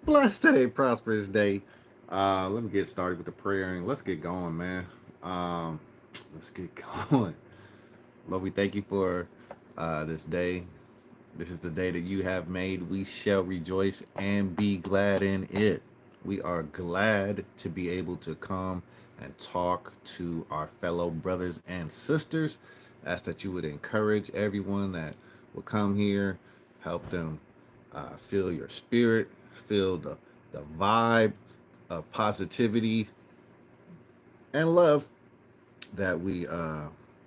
Blessed today, prosperous day. Let me get started with the prayer and let's get going, man. Um, let's get going. Lord, we thank you for this day. This is the day that you have made. We shall rejoice and be glad in it. We are glad to be able to come and talk to our fellow brothers and sisters. Ask that you would encourage everyone that will come here, help them feel your spirit, feel the vibe of positivity and love that we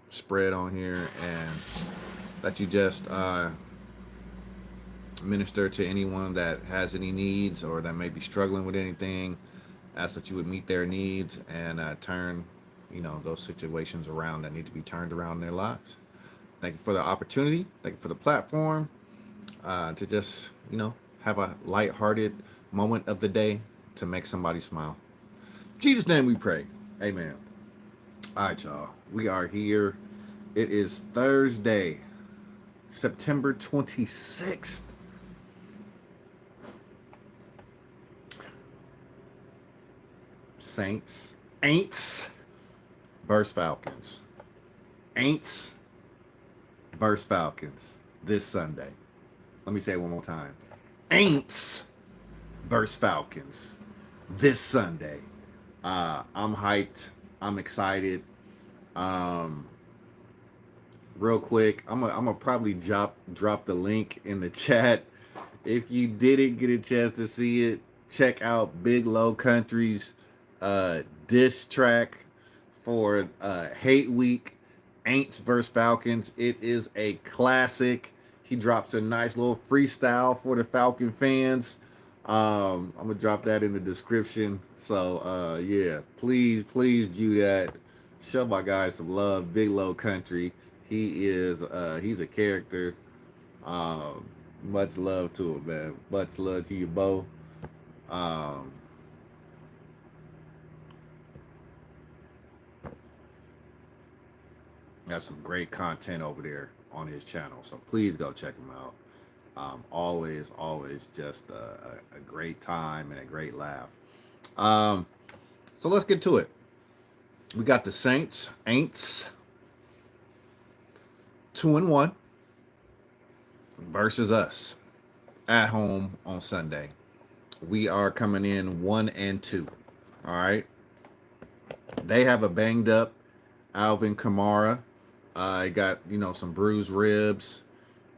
spread on here, and that you just minister to anyone that has any needs or that may be struggling with anything. Ask that you would meet their needs and turn, those situations around that need to be turned around in their lives. Thank you for the opportunity. Thank you for the platform to just, have a lighthearted moment of the day to make somebody smile. In Jesus' name we pray. Amen. All right, y'all. We are here. It is Thursday, September 26th. Saints, Aints versus Falcons. Aints versus Falcons this Sunday. Let me say it one more time. Aints versus Falcons this Sunday. I'm hyped. I'm excited. Um, Real quick, I'm gonna probably drop the link in the chat. If you didn't get a chance to see it, check out Big Low Country's diss track for Hate Week, Aints vs Falcons. It is a classic. He drops a nice little freestyle for the Falcon fans. I'm gonna drop that in the description. So yeah, please view that. Show my guys some love. Big Low Country. He's a character. Um, Much love to him, man. Much love to you, Bo. Um, got some great content over there on his channel, so please go check him out. Always just a great time and a great laugh. Um, so let's get to it. We got the Saints, Aints, 2-1 versus us at home on Sunday. We are coming in 1-2. All right. They have a banged up Alvin Kamara. I got some bruised ribs.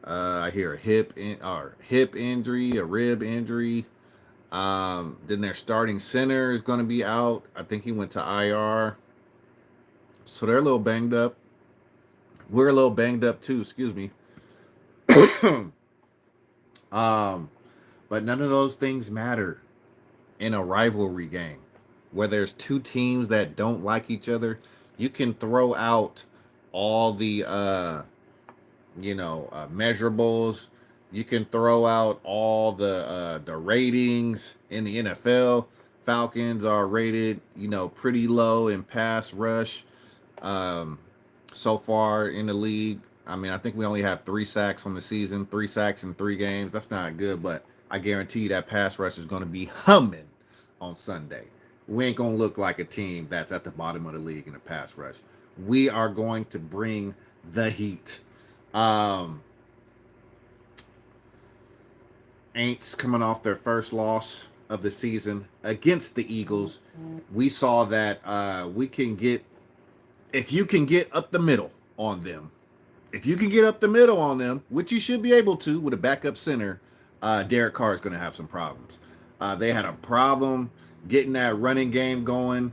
I hear a hip injury, a rib injury. Then their starting center is going to be out. I think he went to IR. So they're a little banged up. We're a little banged up too. Excuse me. um, but none of those things matter in a rivalry game where there's two teams that don't like each other. You can throw out all the measurables. You can throw out all the ratings in the NFL. Falcons are rated, pretty low in pass rush um, so far in the league. I mean, I think we only have 3 sacks on the season, 3 sacks in 3 games. That's not good, but I guarantee you that pass rush is going to be humming on Sunday. We ain't going to look like a team that's at the bottom of the league in the pass rush. We are going to bring the heat. Um, Aints coming off their first loss of the season against the Eagles. We saw that we can get, if you can get up the middle on them, which you should be able to with a backup center, Derek Carr is going to have some problems. They had a problem getting that running game going.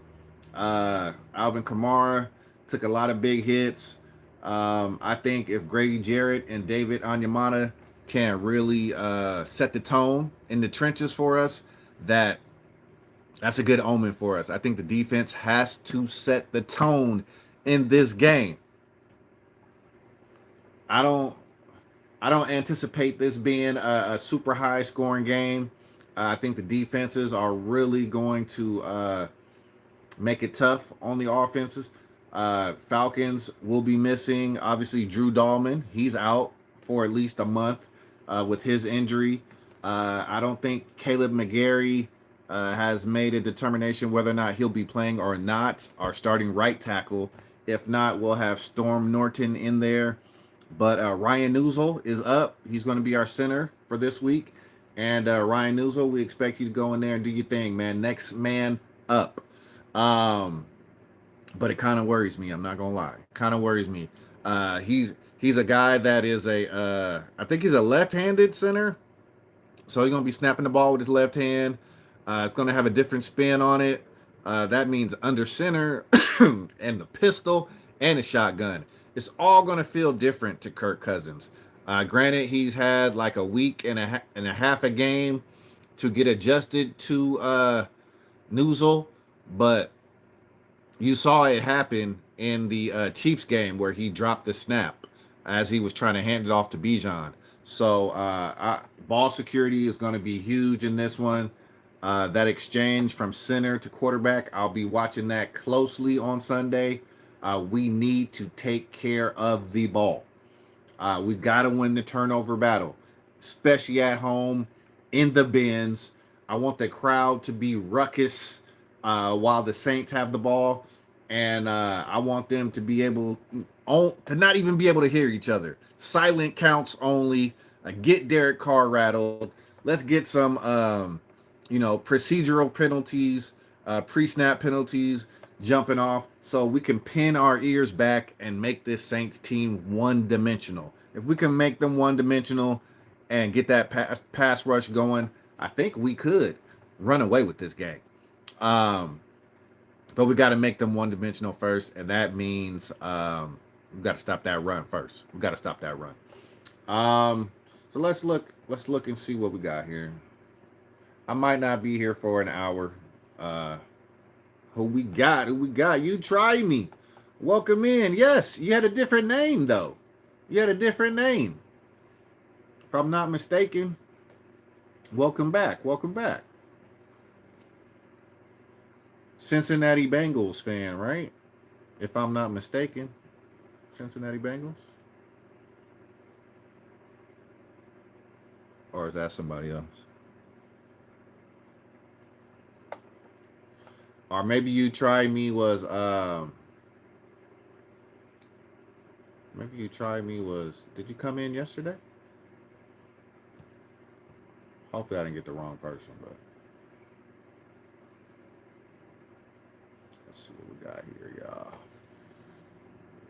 Alvin Kamara took a lot of big hits. I think if Grady Jarrett and David Onyemata can really set the tone in the trenches for us, that's a good omen for us. I think the defense has to set the tone in this game. I don't I don't anticipate this being a super high scoring game. I think the defenses are really going to make it tough on the offenses. Falcons will be missing, obviously, Drew Dahlman. He's out for at least a month with his injury. I don't think Caleb McGarry has made a determination whether or not he'll be playing or not, our starting right tackle. If not, we'll have Storm Norton in there. But Ryan Newsel is up. He's going to be our center for this week. And Ryan Newsel, we expect you to go in there and do your thing, man. Next man up. Um, but it kind of worries me. I'm not gonna lie. Kind of worries me. He's a guy that is I think he's a left-handed center, so he's gonna be snapping the ball with his left hand. It's gonna have a different spin on it. That means under center and the pistol and the shotgun. It's all gonna feel different to Kirk Cousins. Granted, he's had like a week and a half a game to get adjusted to Newsel, but you saw it happen in the Chiefs game where he dropped the snap as he was trying to hand it off to Bijan. So ball security is going to be huge in this one. That exchange from center to quarterback, I'll be watching that closely on Sunday. We need to take care of the ball. We've got to win the turnover battle, especially at home in the bins. I want the crowd to be ruckus while the Saints have the ball, and I want them to be able to not even be able to hear each other. Silent counts only. Get Derek Carr rattled. Let's get some, procedural penalties, pre-snap penalties jumping off so we can pin our ears back and make this Saints team one-dimensional. If we can make them one-dimensional and get that pass rush going, I think we could run away with this game. But we got to make them one-dimensional first, and that means we got to stop that run first. We got to stop that run. So let's look and see what we got here. I might not be here for an hour. Who we got? You try me. Welcome in. Yes, you had a different name though. You had a different name. If I'm not mistaken. Welcome back. Cincinnati Bengals fan, right? If I'm not mistaken. Cincinnati Bengals? Or is that somebody else? Or maybe you try me was did you come in yesterday? Hopefully I didn't get the wrong person, but let's see what we got here, y'all.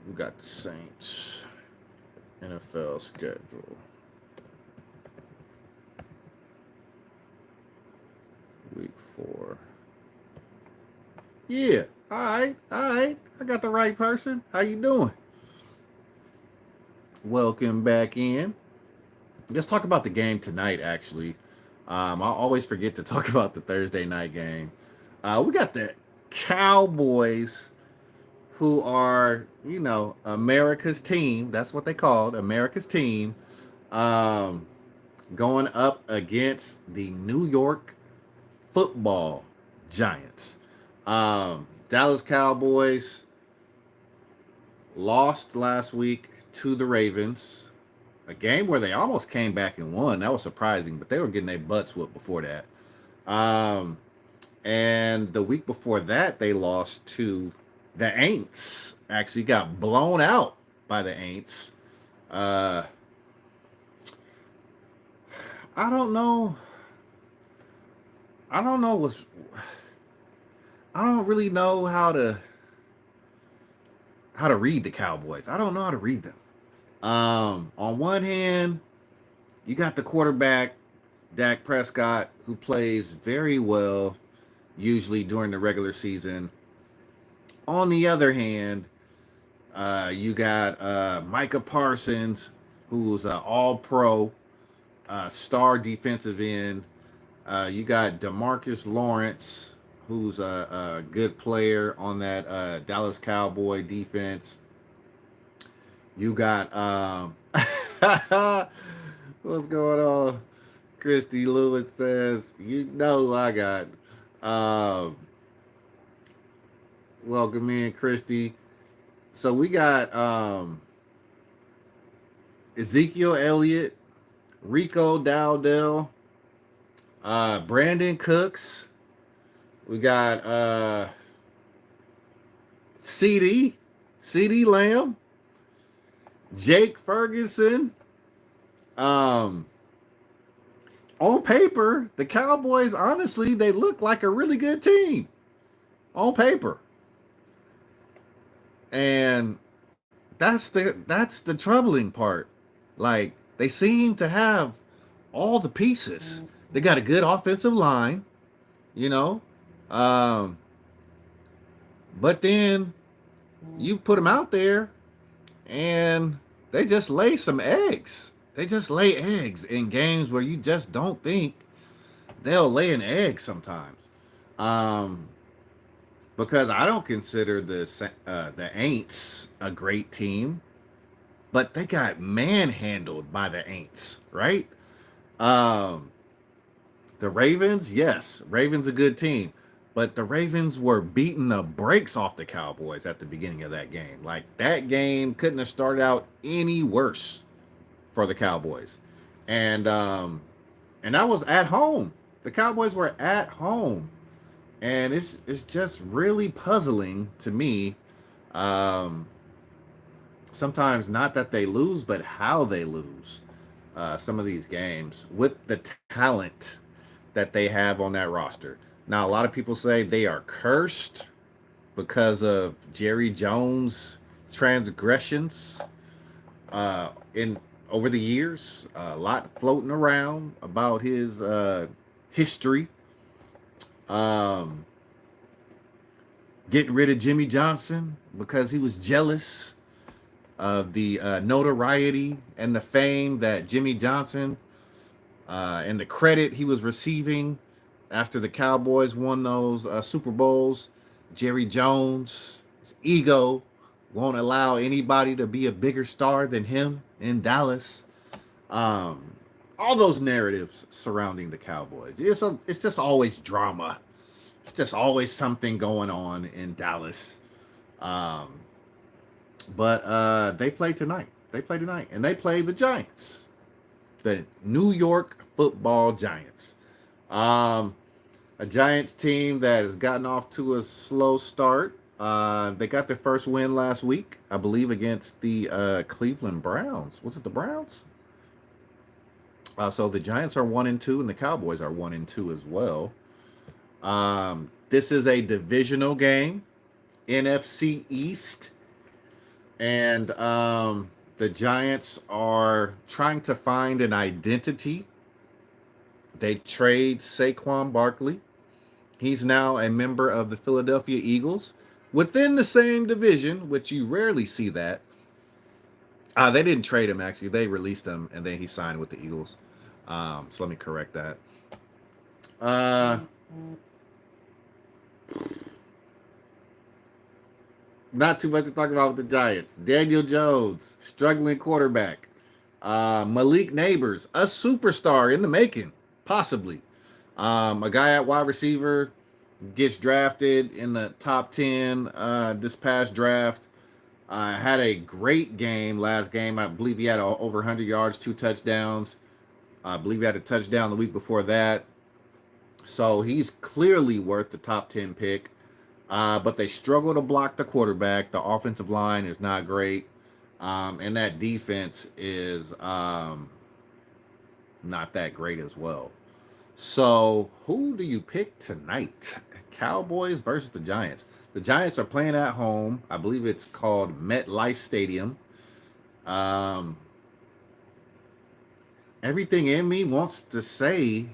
We got the Saints NFL schedule. Week 4. Yeah, all right. I got the right person. How you doing? Welcome back in. Let's talk about the game tonight, actually. I always forget to talk about the Thursday night game. We got the Cowboys, who are, America's team. That's what they called, America's team. Going up against the New York Football Giants. Dallas Cowboys lost last week to the Ravens. A game where they almost came back and won. That was surprising, but they were getting their butts whooped before that. And the week before that, they lost to the Aints. Actually got blown out by the Aints. I don't know. I don't really know how to read the Cowboys. I don't know how to read them. On one hand, you got the quarterback, Dak Prescott, who plays very well, usually during the regular season. On the other hand, you got Micah Parsons, who's an all-pro, star defensive end. You got DeMarcus Lawrence, who's a good player on that Dallas Cowboy defense. You got what's going on? Christy Lewis says, I got welcome in, Christy. So we got Ezekiel Elliott, Rico Dowdell, Brandon Cooks. We got CD, CD Lamb, Jake Ferguson. Um, on paper, the Cowboys, honestly, they look like a really good team on paper, and that's the troubling part. Like they seem to have all the pieces. They got a good offensive line, you know, um, but then you put them out there and they just lay some eggs. They just lay eggs in games where you just don't think they'll lay an egg sometimes. Um, because I don't consider the Aints a great team, but they got manhandled by the Aints, right? Um, the Ravens, yes, Ravens a good team, but the Ravens were beating the brakes off the Cowboys at the beginning of that game. Like that game couldn't have started out any worse for the Cowboys, and that was at home. The Cowboys were at home, and it's just really puzzling to me. Um, Sometimes not that they lose, but how they lose some of these games with the talent that they have on that roster. Now, a lot of people say they are cursed because of Jerry Jones' transgressions in over the years. A lot floating around about his history. Um, Getting rid of Jimmy Johnson because he was jealous of the notoriety and the fame that Jimmy Johnson and the credit he was receiving after the Cowboys won those Super Bowls. Jerry Jones, his ego won't allow anybody to be a bigger star than him in Dallas. Um, all those narratives surrounding the Cowboys. It's just always drama. It's just always something going on in Dallas. Um, but they play tonight. They play tonight, and they play the Giants, the New York Football Giants. Um, a Giants team that has gotten off to a slow start. They got their first win last week, I believe, against the Cleveland Browns. Was it the Browns? So the Giants are 1-2, and the Cowboys are 1-2 as well. This is a divisional game, NFC East, and the Giants are trying to find an identity. They trade Saquon Barkley. He's now a member of the Philadelphia Eagles within the same division, which you rarely see that. They didn't trade him, actually. They released him, and then he signed with the Eagles. So let me correct that. Not too much to talk about with the Giants. Daniel Jones, struggling quarterback. Malik Neighbors, a superstar in the making, possibly. A guy at wide receiver gets drafted in the top 10 this past draft. Had a great game last game. I believe he had over 100 yards, 2 touchdowns. I believe he had a touchdown the week before that. So he's clearly worth the top 10 pick. But they struggle to block the quarterback. The offensive line is not great. And that defense is not that great as well. So who do you pick tonight? Cowboys versus the Giants. The Giants are playing at home. I believe it's called MetLife Stadium. Everything in me wants to say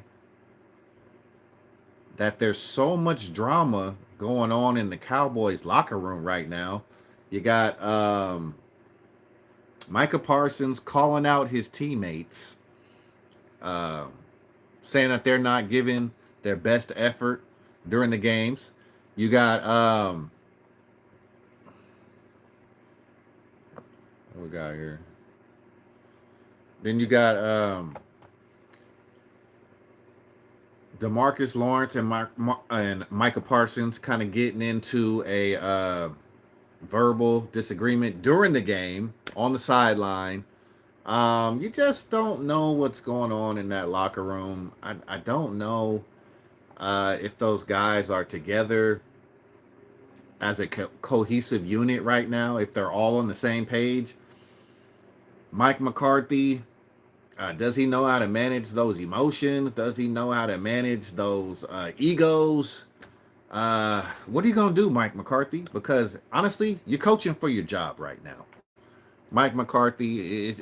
that there's so much drama going on in the Cowboys locker room right now. You got Micah Parsons calling out his teammates, saying that they're not giving their best effort during the games. You got what we got here? Then you got DeMarcus Lawrence and Micah Parsons kind of getting into a verbal disagreement during the game on the sideline. You just don't know what's going on in that locker room. I don't know if those guys are together as a cohesive unit right now, if they're all on the same page. Mike McCarthy, does he know how to manage those emotions? Does he know how to manage those egos? What are you going to do, Mike McCarthy? Because honestly, you're coaching for your job right now. Mike McCarthy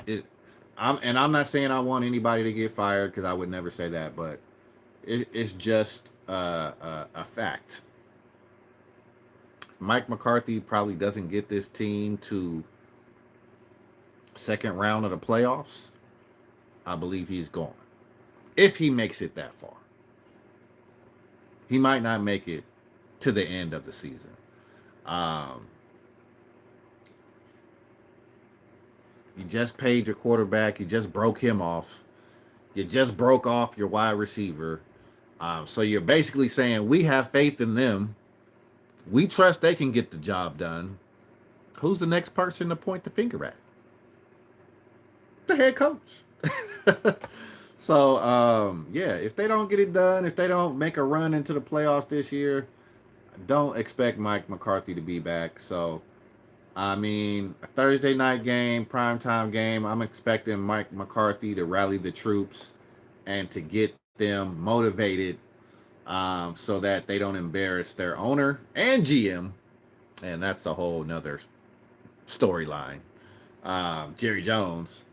I'm not saying I want anybody to get fired because I would never say that, but it's just a fact. Mike McCarthy probably doesn't get this team to second round of the playoffs. I believe he's gone. If he makes it that far, he might not make it to the end of the season. Um, you just paid your quarterback. You just broke him off. You just broke off your wide receiver. So you're basically saying we have faith in them. We trust they can get the job done. Who's the next person to point the finger at? The head coach. So yeah, if they don't get it done, if they don't make a run into the playoffs this year, don't expect Mike McCarthy to be back. So I mean, a Thursday night game, primetime game, I'm expecting Mike McCarthy to rally the troops and to get them motivated so that they don't embarrass their owner and GM. And that's a whole nother storyline. Jerry Jones.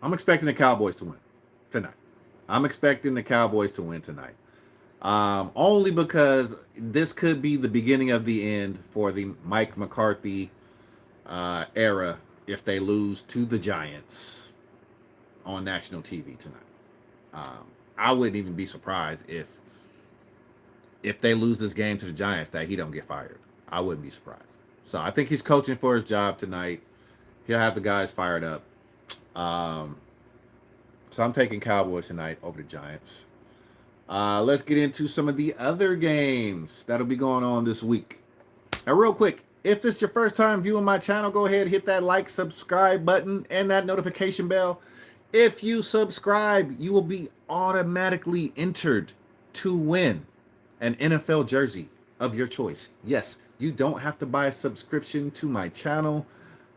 I'm expecting the Cowboys to win tonight. I'm expecting the Cowboys to win tonight. Only because this could be the beginning of the end for the Mike McCarthy era if they lose to the Giants on national TV tonight. I wouldn't even be surprised if they lose this game to the Giants that he don't get fired. I wouldn't be surprised. So I think he's coaching for his job tonight. He'll have the guys fired up. Um, so I'm taking Cowboys tonight over the Giants. Let's get into some of the other games that'll be going on this week. Now, real quick, if this is your first time viewing my channel, go ahead and hit that like, subscribe button, and that notification bell. If you subscribe, you will be automatically entered to win an NFL jersey of your choice. Yes, you don't have to buy a subscription to my channel.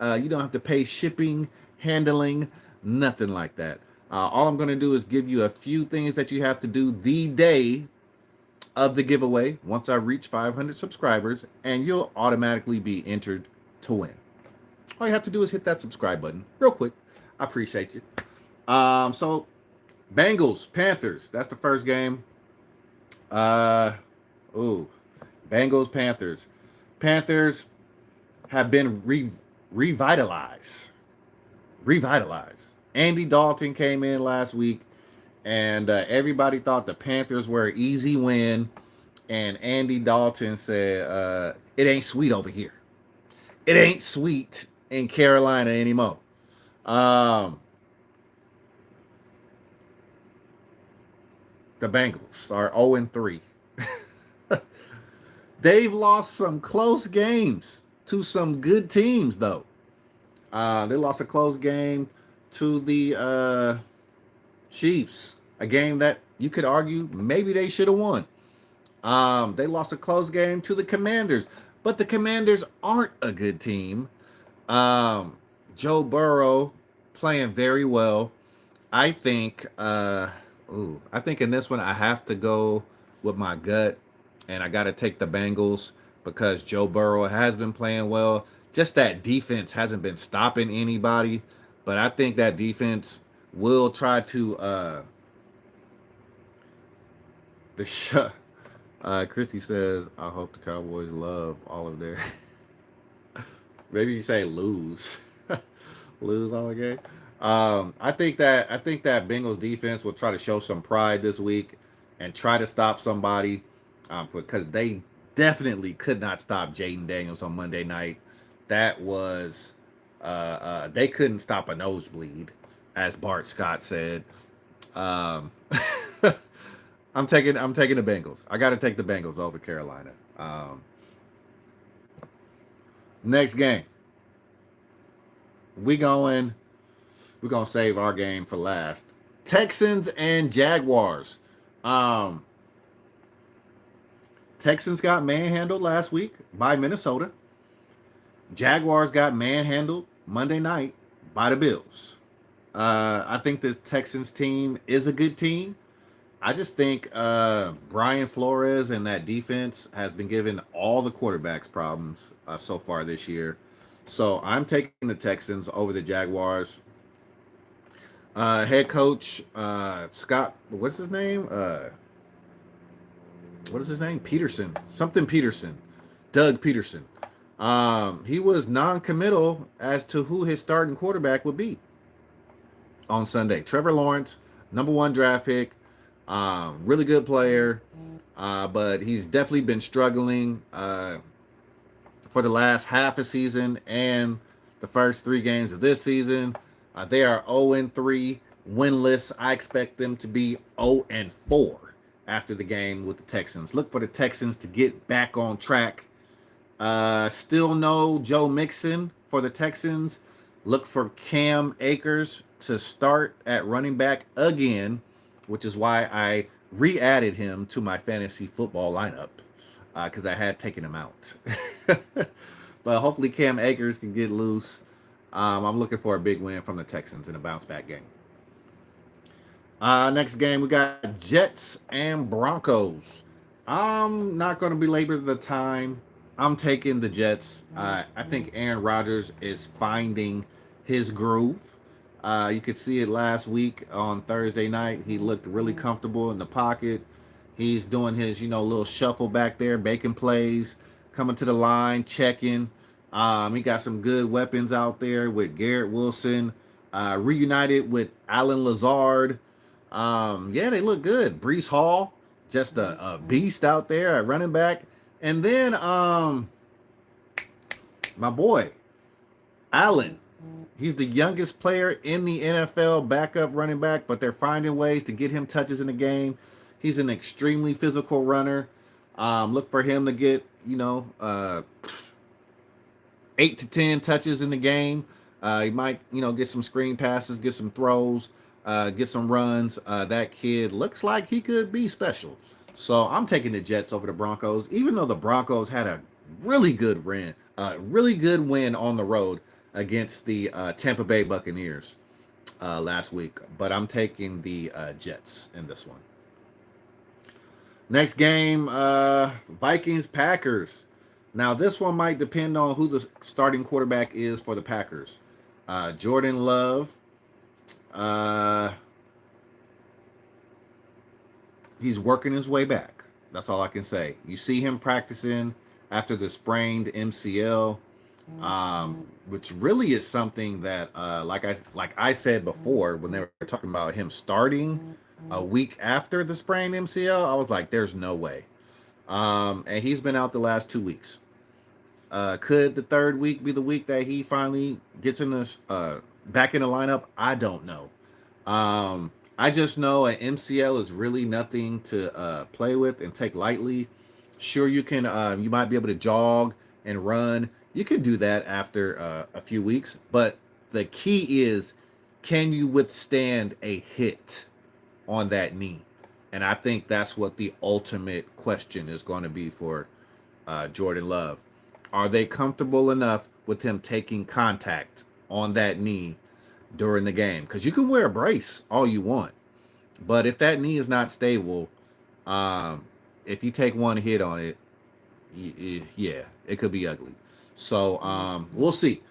You don't have to pay shipping, handling, nothing like that. All I'm going to do is give you a few things that you have to do the day of the giveaway once I reach 500 subscribers, and you'll automatically be entered to win. All you have to do is hit that subscribe button real quick. I appreciate you. So Bengals, Panthers. That's the first game. Bengals, Panthers. Panthers have been revitalized. Andy Dalton came in last week, and everybody thought the Panthers were an easy win. And Andy Dalton said, it ain't sweet over here. It ain't sweet in Carolina anymore. The Bengals are 0-3. They've lost some close games to some good teams, though. They lost a close game to the Chiefs, a game that you could argue maybe they should have won. They lost a close game to the Commanders, but the Commanders aren't a good team. Joe Burrow playing very well. I think in this one I have to go with my gut, and I got to take the Bengals because Joe Burrow has been playing well. Just that defense hasn't been stopping anybody, but I think that defense will try to Christy says, I hope the Cowboys love all of their maybe you say lose. Lose all the game. I think that Bengals defense will try to show some pride this week and try to stop somebody because they definitely could not stop Jaden Daniels on Monday night. That was they couldn't stop a nosebleed, as Bart Scott said. I'm taking the Bengals. I got to take the Bengals over Carolina. Next game, we going We're gonna save our game for last. Texans and Jaguars. Um, Texans got manhandled last week by Minnesota. Jaguars got manhandled Monday night by the Bills. I think the Texans team is a good team. I just think Brian Flores and that defense has been giving all the quarterbacks problems so far this year. So I'm taking the Texans over the Jaguars. Head coach Scott, what's his name? What is his name? Peterson, something Peterson, Doug Peterson. He was non-committal as to who his starting quarterback would be on Sunday. Trevor Lawrence, number one draft pick, really good player, but he's definitely been struggling for the last half a season and the first 3 games of this season. They are 0-3, winless. I expect them to be 0-4 after the game with the Texans. Look for the Texans to get back on track. Still no Joe Mixon for the Texans. Look for Cam Akers to start at running back again, which is why I re-added him to my fantasy football lineup because I had taken him out. But hopefully Cam Akers can get loose. I'm looking for a big win from the Texans in a bounce back game. Next game, we got Jets and Broncos. I'm not going to belabor the time. I'm taking the Jets. I think Aaron Rodgers is finding his groove. You could see it last week on Thursday night. He looked really comfortable in the pocket. He's doing his, little shuffle back there, making plays, coming to the line, checking. He got some good weapons out there with Garrett Wilson, reunited with Alan Lazard. Yeah, they look good. Breece Hall, just a beast out there at running back. And then my boy, Allen. He's the youngest player in the NFL backup running back, but they're finding ways to get him touches in the game. He's an extremely physical runner. Look for him to get, 8 to 10 touches in the game. He might, get some screen passes, get some throws, get some runs. That kid looks like he could be special. So I'm taking the Jets over the Broncos, even though the Broncos had a really good win on the road against the Tampa Bay Buccaneers last week. But I'm taking the Jets in this one. Next game, Vikings-Packers. Now, this one might depend on who the starting quarterback is for the Packers. Jordan Love. He's working his way back. That's all I can say. You see him practicing after the sprained MCL, which really is something that, like I said before, when they were talking about him starting a week after the sprained MCL, I was like, "There's no way." And he's been out the last 2 weeks. Could the third week be the week that he finally gets in this back in the lineup? I don't know. I just know an MCL is really nothing to play with and take lightly. Sure, you can. You might be able to jog and run. You can do that after a few weeks. But the key is, can you withstand a hit on that knee? And I think that's what the ultimate question is going to be for Jordan Love. Are they comfortable enough with him taking contact on that knee during the game? Because you can wear a brace all you want. But if that knee is not stable, if you take one hit on it, yeah, it could be ugly. So we'll see.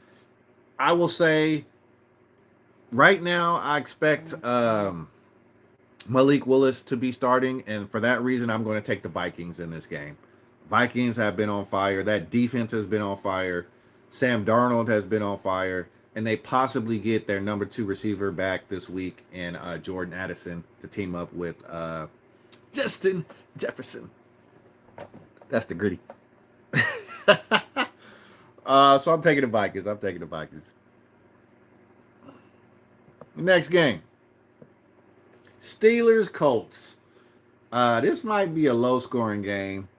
I will say right now I expect Malik Willis to be starting, and for that reason, I'm going to take the Vikings in this game. Vikings have been on fire. That defense has been on fire. Sam Darnold has been on fire, and they possibly get their number 2 receiver back this week in Jordan Addison to team up with Justin Jefferson. That's the gritty. So I'm taking the Vikings. Next game. Steelers Colts. This might be a low scoring game.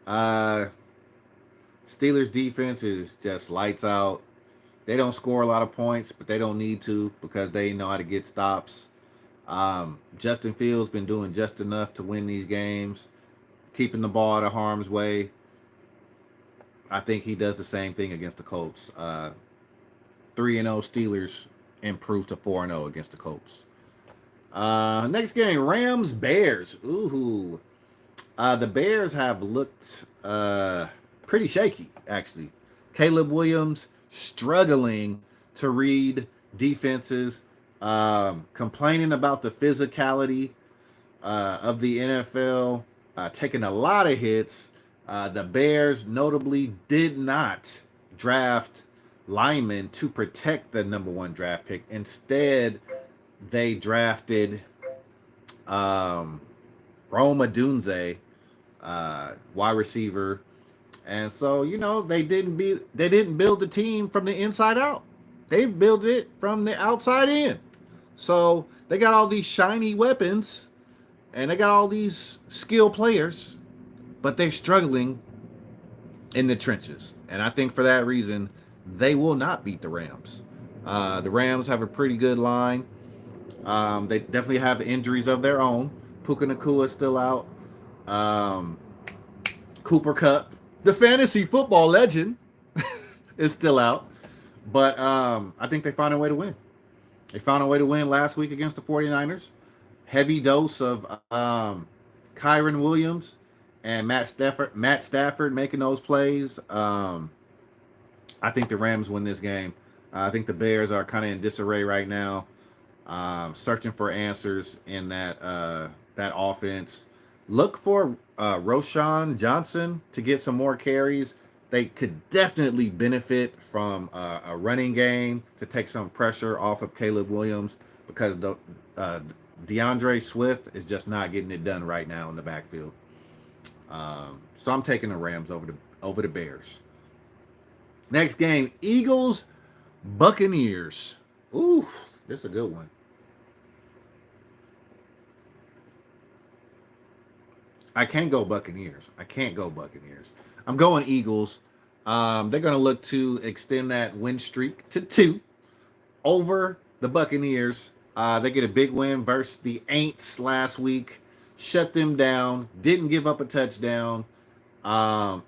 Steelers defense is just lights out. They don't score a lot of points, but they don't need to because they know how to get stops. Justin Fields been doing just enough to win these games, keeping the ball out of harm's way. I think he does the same thing against the Colts. 3-0 Steelers improved to 4-0 against the Colts. Next game, Rams Bears. Ooh, the Bears have looked pretty shaky actually. Caleb Williams struggling to read defenses, complaining about the physicality of the NFL, taking a lot of hits. The Bears notably did not draft linemen to protect the number one draft pick. Instead, they drafted Rome Odunze, wide receiver. And so, they didn't build the team from the inside out. They built it from the outside in. So they got all these shiny weapons and they got all these skilled players, but they're struggling in the trenches. And I think for that reason, they will not beat the Rams. The Rams have a pretty good line. They definitely have injuries of their own. Puka Nacua is still out. Cooper Kupp, the fantasy football legend, is still out. But I think they found a way to win. They found a way to win last week against the 49ers. Heavy dose of Kyron Williams and Matt Stafford making those plays. I think the Rams win this game. I think the Bears are kind of in disarray right now, searching for answers in that offense. Look for Roschon Johnson to get some more carries. They could definitely benefit from a running game to take some pressure off of Caleb Williams because DeAndre Swift is just not getting it done right now in the backfield. So I'm taking the Rams over the Bears. Next game, Eagles Buccaneers. Ooh, this is a good one. I can't go Buccaneers. I'm going Eagles. They're going to look to extend that win streak to 2 over the Buccaneers. They get a big win versus the Aints last week. Shut them down. Didn't give up a touchdown. Oh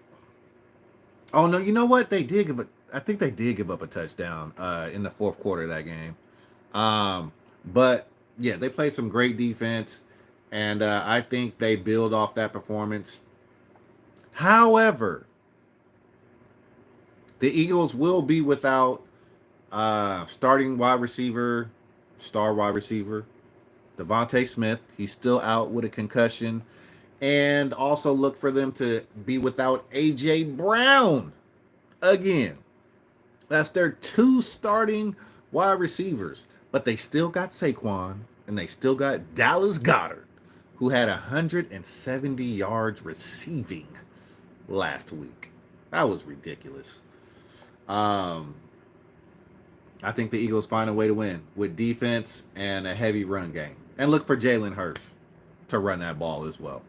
no, you know what? I think they did give up a touchdown in the fourth quarter of that game. But yeah, they played some great defense, and I think they build off that performance. However, the Eagles will be without starting wide receiver, star wide receiver, Devontae Smith. He's still out with a concussion. And also look for them to be without A.J. Brown again. That's their 2 starting wide receivers. But they still got Saquon, and they still got Dallas Goedert, who had 170 yards receiving last week. That was ridiculous. I think the Eagles find a way to win with defense and a heavy run game. And look for Jalen Hurts to run that ball as well.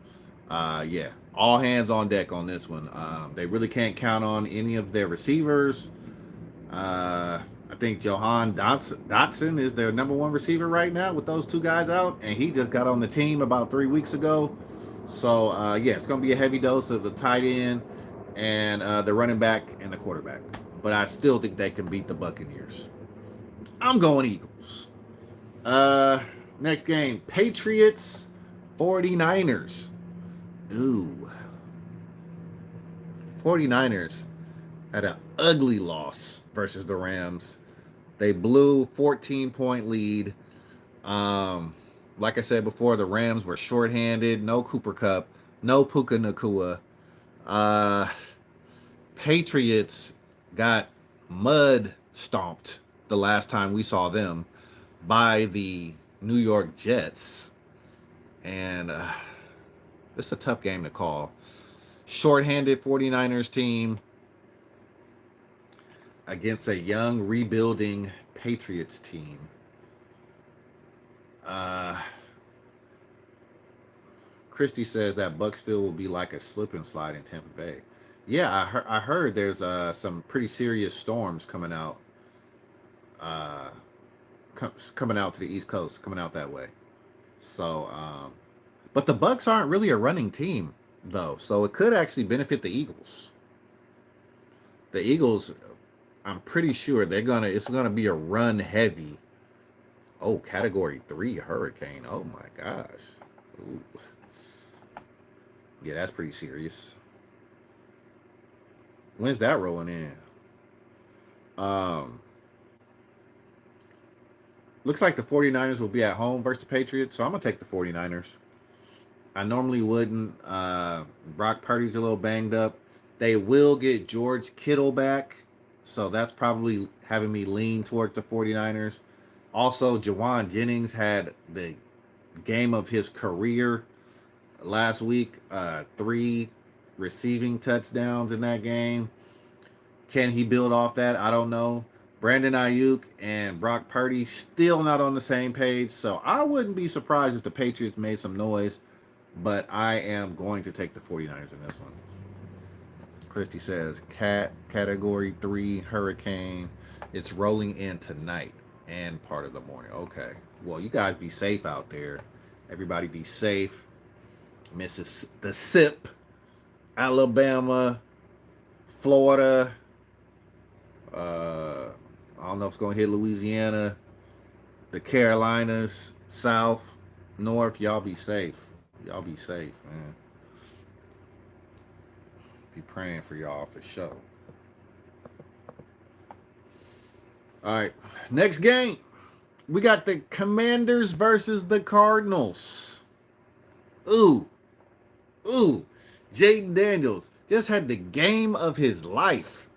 Yeah, all hands on deck on this one. They really can't count on any of their receivers. I think Johan Dotson is their number 1 receiver right now with those 2 guys out, and he just got on the team about 3 weeks ago. So, yeah, it's going to be a heavy dose of the tight end and the running back and the quarterback. But I still think they can beat the Buccaneers. I'm going Eagles. Next game, Patriots 49ers. Ooh. 49ers had an ugly loss versus the Rams. They blew 14-point lead. Like I said before, the Rams were shorthanded. No Cooper Kupp. No Puka Nacua. Patriots got mud stomped the last time we saw them by the New York Jets. And it's a tough game to call. Shorthanded 49ers team against a young, rebuilding Patriots team. Christy says that Bucksville will be like a slip and slide in Tampa Bay. Yeah, I heard there's some pretty serious storms coming out coming out to the East Coast, coming out that way. So, but the Bucks aren't really a running team though, so it could actually benefit the Eagles. The Eagles, I'm pretty sure it's gonna be a run heavy. Oh, Category 3 hurricane. Oh my gosh. Ooh. Yeah, that's pretty serious. When's that rolling in? Um, Looks like the 49ers will be at home versus the Patriots, so I'm gonna take the 49ers. I normally wouldn't. Brock Purdy's a little banged up. They will get George Kittle back, so that's probably having me lean towards the 49ers. Also, Jawan Jennings had the game of his career last week. 3 receiving touchdowns in that game. Can he build off that? I don't know. Brandon Ayuk and Brock Purdy still not on the same page, so I wouldn't be surprised if the Patriots made some noise, but I am going to take the 49ers in this one. Christy says, Category 3 hurricane. It's rolling in tonight and part of the morning. Okay. Well, you guys be safe out there. Everybody be safe. Mississippi, Alabama, Florida. I don't know if it's going to hit Louisiana, the Carolinas, South, North. Y'all be safe. Y'all be safe, man. Be praying for y'all for sure. All right, next game. We got the Commanders versus the Cardinals. Ooh. Jaden Daniels just had the game of his life.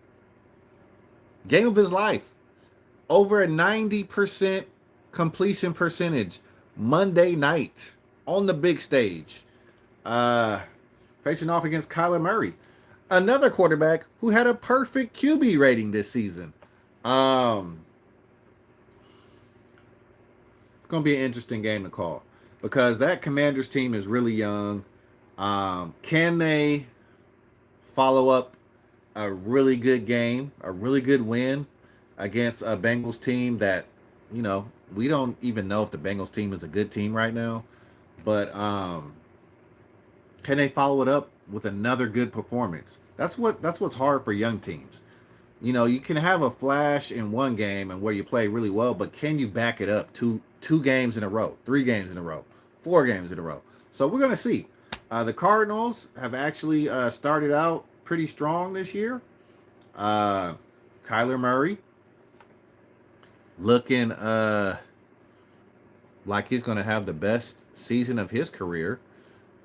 Game of his life. Over a 90% completion percentage Monday night on the big stage. Facing off against Kyler Murray. Another quarterback who had a perfect QB rating this season. It's going to be an interesting game to call because that Commanders team is really young. Can they follow up a really good game, a really good win against a Bengals team that, we don't even know if the Bengals team is a good team right now, but can they follow it up with another good performance? That's what's hard for young teams. You can have a flash in one game and where you play really well, but can you back it up two games in a row, 3 games in a row, 4 games in a row? So we're gonna see. The Cardinals have actually started out pretty strong this year. Kyler Murray looking like he's going to have the best season of his career.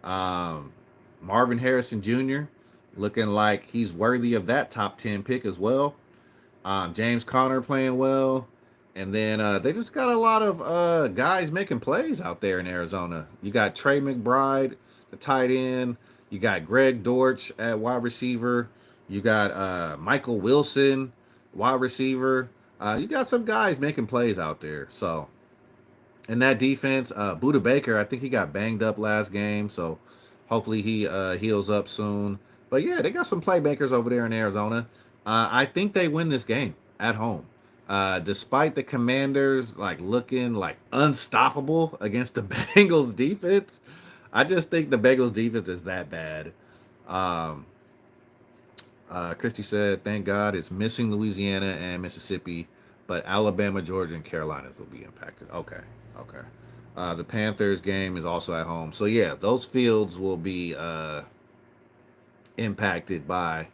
Marvin Harrison Jr. looking like he's worthy of that top 10 pick as well. James Conner playing well. And then they just got a lot of guys making plays out there in Arizona. You got Trey McBride, the tight end. You got Greg Dortch at wide receiver. You got Michael Wilson, wide receiver. You got some guys making plays out there. So, in that defense, Buda Baker, I think he got banged up last game. So, hopefully he heals up soon. But yeah, they got some playmakers over there in Arizona. I think they win this game at home. Despite the Commanders looking like unstoppable against the Bengals defense, I just think the Bengals defense is that bad. Christy said, thank God it's missing Louisiana and Mississippi, but Alabama, Georgia, and Carolinas will be impacted. Okay. The Panthers game is also at home. So, yeah, those fields will be impacted by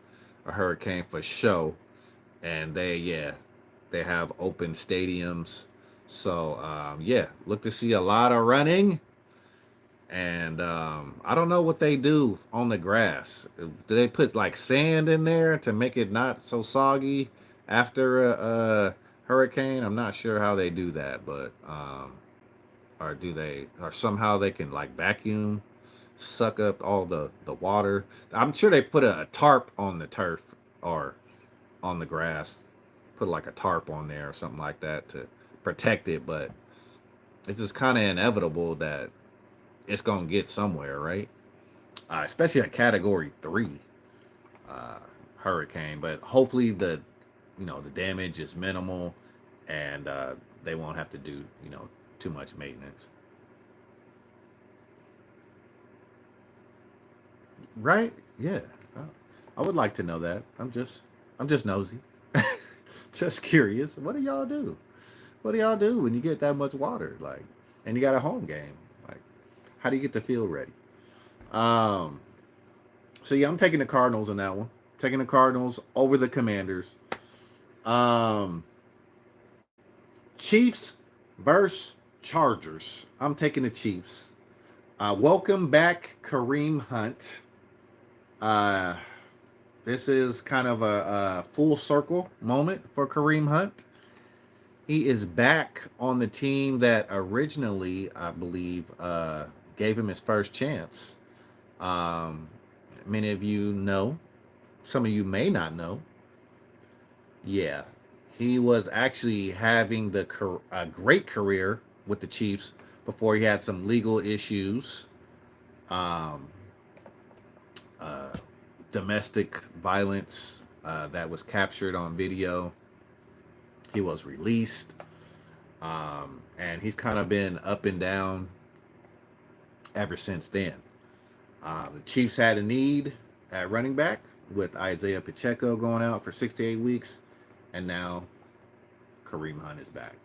a hurricane for sure. And they have open stadiums. So, look to see a lot of running. And I don't know what they do on the grass. Do they put sand in there to make it not so soggy after a hurricane? I'm not sure how they do that, but or somehow they can vacuum, suck up all the water. I'm sure they put a tarp on the turf or on the grass, put a tarp on there or something like that to protect it. But it's just kind of inevitable that it's going to get somewhere, right? Especially a Category 3 hurricane. But hopefully the damage is minimal and they won't have to do too much maintenance. Right? Yeah. I would like to know that. I'm just nosy. Just curious. What do y'all do? What do y'all do when you get that much water? Like, and you got a home game? Like, how do you get the field ready? Um. So yeah, I'm taking the Cardinals in that one. Taking the Cardinals over the Commanders. Um. Chiefs versus Chargers. I'm taking the Chiefs. Welcome back, Kareem Hunt. Uh, this is kind of a full circle moment for Kareem Hunt. He is back on the team that originally, I believe, gave him his first chance. Um, Many of you know, some of you may not know. Yeah, he was actually having a great career with the Chiefs before he had some legal issues, um, uh, domestic violence that was captured on video. He was released, and he's kind of been up and down ever since then. The Chiefs had a need at running back with Isaiah Pacheco going out for 6 to 8 weeks, and now Kareem Hunt is back.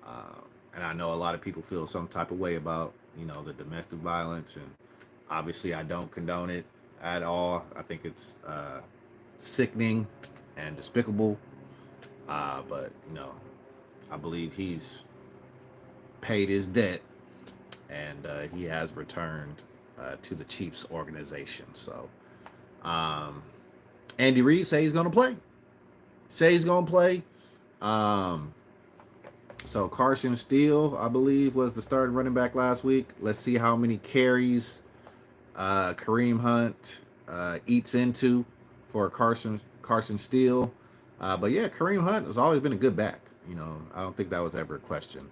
Uh, and I know a lot of people feel some type of way about the domestic violence, and obviously I don't condone it at all. I think it's sickening and despicable. But I believe he's paid his debt, and he has returned to the Chiefs organization. So Andy Reid say he's going to play. Say he's going to play. So Carson Steele, I believe, was the starting running back last week. Let's see how many carries Kareem Hunt eats into for Carson Steele. But yeah, Kareem Hunt has always been a good back. I don't think that was ever a question.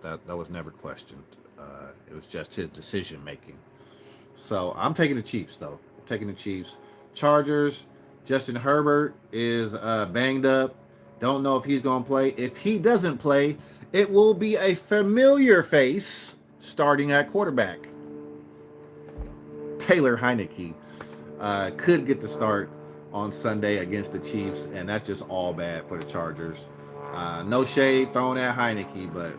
That was never questioned. It was just his decision making. So I'm taking the Chiefs, though. I'm taking the Chiefs. Chargers. Justin Herbert is banged up. Don't know if he's going to play. If he doesn't play, it will be a familiar face starting at quarterback. Taylor Heineke could get the start on Sunday against the Chiefs, and that's just all bad for the Chargers. No shade thrown at Heineke, but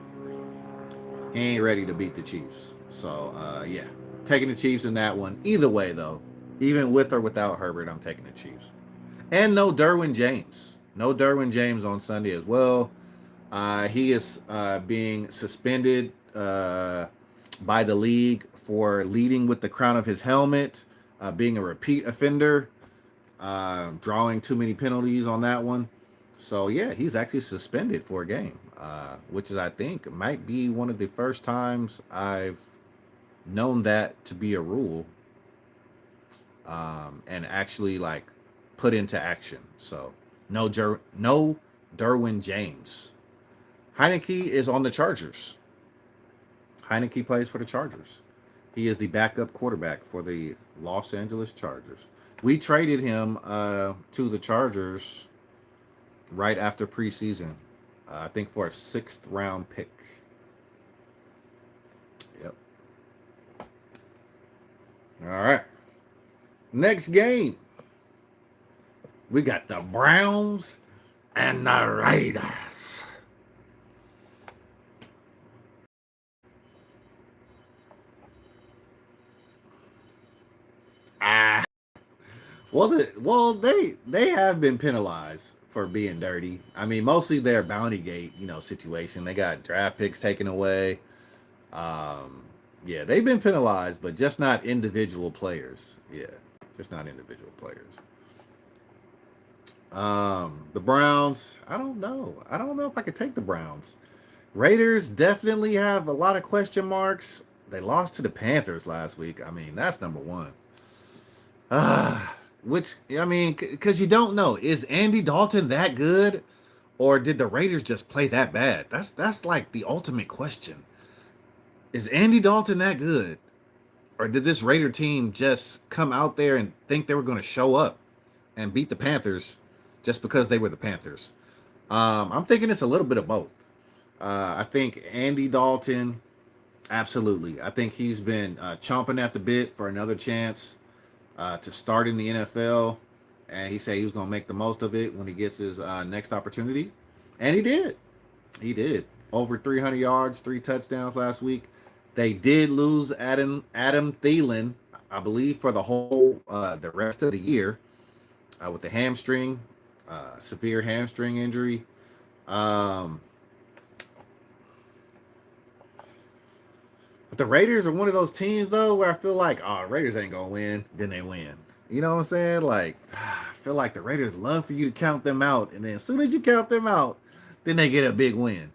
he ain't ready to beat the Chiefs. So, yeah, taking the Chiefs in that one. Either way, though, even with or without Herbert, I'm taking the Chiefs. And no Derwin James. No Derwin James on Sunday as well. He is being suspended by the league for leading with the crown of his helmet, being a repeat offender, drawing too many penalties on that one. So, yeah, he's actually suspended for a game, which is, I think, might be one of the first times I've known that to be a rule and actually, like, put into action. So, no Derwin James. Heineke is on the Chargers. Heineke plays for the Chargers. He is the backup quarterback for the Los Angeles Chargers. We traded him to the Chargers right after preseason. I think for a 6th round pick. Yep. All right. Next game. We got the Browns and the Raiders. Well, they have been penalized for being dirty. I mean, mostly their bounty gate, situation. They got draft picks taken away. Yeah, they've been penalized, but just not individual players. Yeah, just not individual players. The Browns, I don't know. I don't know if I could take the Browns. Raiders definitely have a lot of question marks. They lost to the Panthers last week. I mean, that's number one. Which, I mean, because you don't know, is Andy Dalton that good, or did the Raiders just play that bad? That's like the ultimate question. Is Andy Dalton that good, or did this Raider team just come out there and think they were going to show up and beat the Panthers just because they were the Panthers? I'm thinking it's a little bit of both. I think Andy Dalton, absolutely. I think he's been chomping at the bit for another chance to start in the NFL, and he said he was going to make the most of it when he gets his next opportunity, and he did. He did over 300 yards, 3 touchdowns last week. They did lose Adam Thielen, I believe, for the rest of the year with the hamstring, severe hamstring injury. Um, but the Raiders are one of those teams though where I feel like, oh, the Raiders ain't gonna win, then they win. You know what I'm saying? Like, I feel like the Raiders love for you to count them out, and then as soon as you count them out, then they get a big win.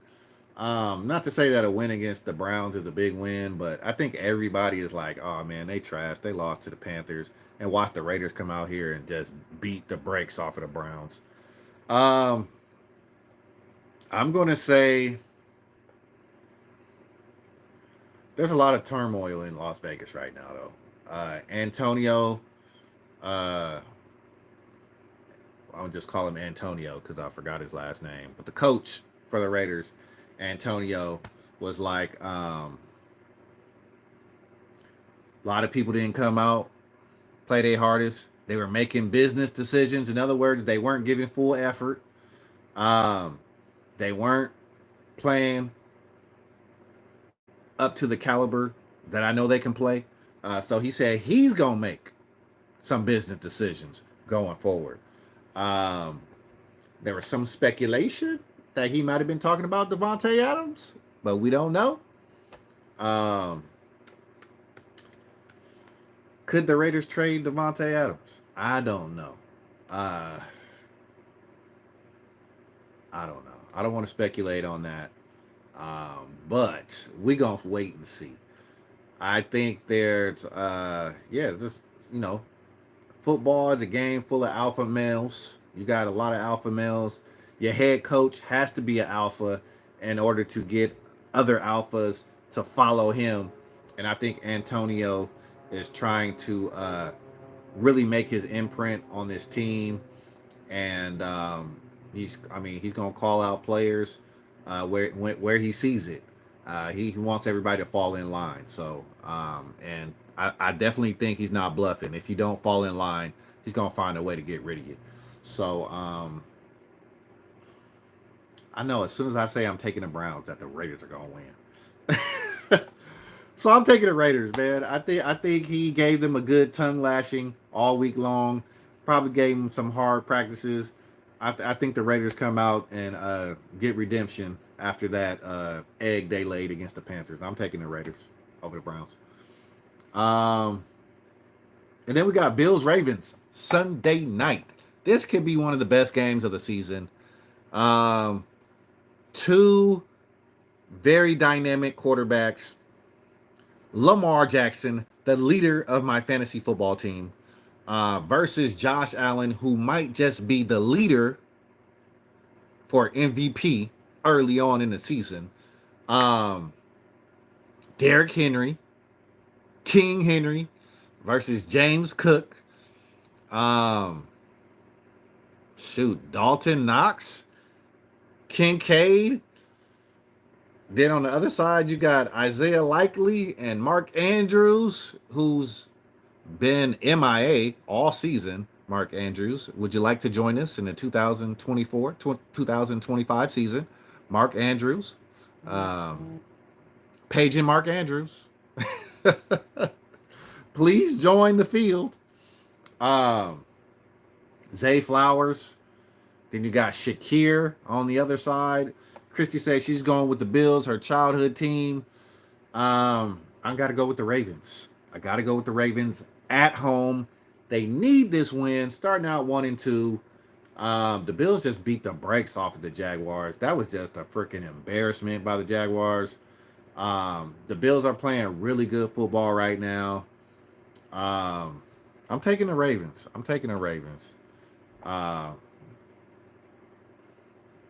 Not to say that a win against the Browns is a big win, but I think everybody is like, oh man, they trashed. They lost to the Panthers, and watch the Raiders come out here and just beat the brakes off of the Browns. Um, I'm gonna say there's a lot of turmoil in Las Vegas right now, though. Antonio, uh, I'll just call him Antonio because I forgot his last name. But the coach for the Raiders, Antonio, was like, a lot of people didn't come out, play their hardest. They were making business decisions. In other words, they weren't giving full effort. Um, they weren't playing up to the caliber that I know they can play. So he said he's gonna make some business decisions going forward. Um, there was some speculation that he might have been talking about Devontae Adams, but we don't know. Um, could the Raiders trade Devontae Adams? I don't know. Uh, I don't know. I don't want to speculate on that. But we gonna wait and see. I think there's just you know, football is a game full of alpha males. You got a lot of alpha males. Your head coach has to be an alpha in order to get other alphas to follow him. And I think Antonio is trying to really make his imprint on this team. And he's gonna call out players where he sees it. He wants everybody to fall in line. So, and I definitely think he's not bluffing. If you don't fall in line, he's gonna find a way to get rid of you. So, I know as soon as I say I'm taking the Browns, that the Raiders are gonna win. So I'm taking the Raiders, man. I think he gave them a good tongue lashing all week long. Probably gave them some hard practices. I think the Raiders come out and get redemption after that egg they laid against the Panthers. I'm taking the Raiders over the Browns. Um, and then we got Bills Ravens Sunday night. This could be one of the best games of the season. Um, two very dynamic quarterbacks. Lamar Jackson, the leader of my fantasy football team, versus Josh Allen, who might just be the leader for MVP early on in the season. Um, Derrick Henry, King Henry, versus James Cook. Um, Dalton Knox, Kincaid. Then on the other side, you got Isaiah Likely and Mark Andrews, who's been MIA all season. Mark Andrews, would you like to join us in the 2025 season? Mark Andrews, Paige and Mark Andrews. Please join the field. Zay Flowers. Then you got Shakir on the other side. Christy says she's going with the Bills, her childhood team. I got to go with the Ravens. I got to go with the Ravens at home. They need this win, starting out 1-2. The Bills just beat the brakes off of the Jaguars. That was just a freaking embarrassment by the Jaguars. The Bills are playing really good football right now. I'm taking the Ravens.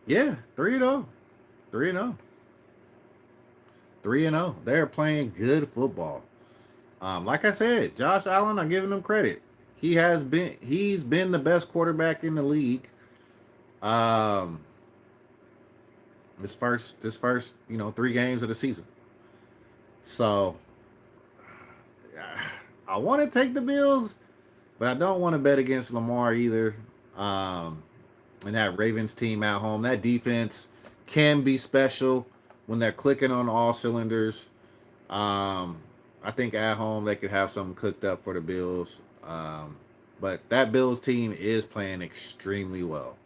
Yeah, 3-0. 3-0. 3-0. They're playing good football. Like I said, Josh Allen, I'm giving him credit. He's been the best quarterback in the league. This first 3 games of the season. So I want to take the Bills, but I don't want to bet against Lamar either. Um, and that Ravens team at home, that defense can be special when they're clicking on all cylinders. Um, I think at home they could have something cooked up for the Bills. But that Bills team is playing extremely well.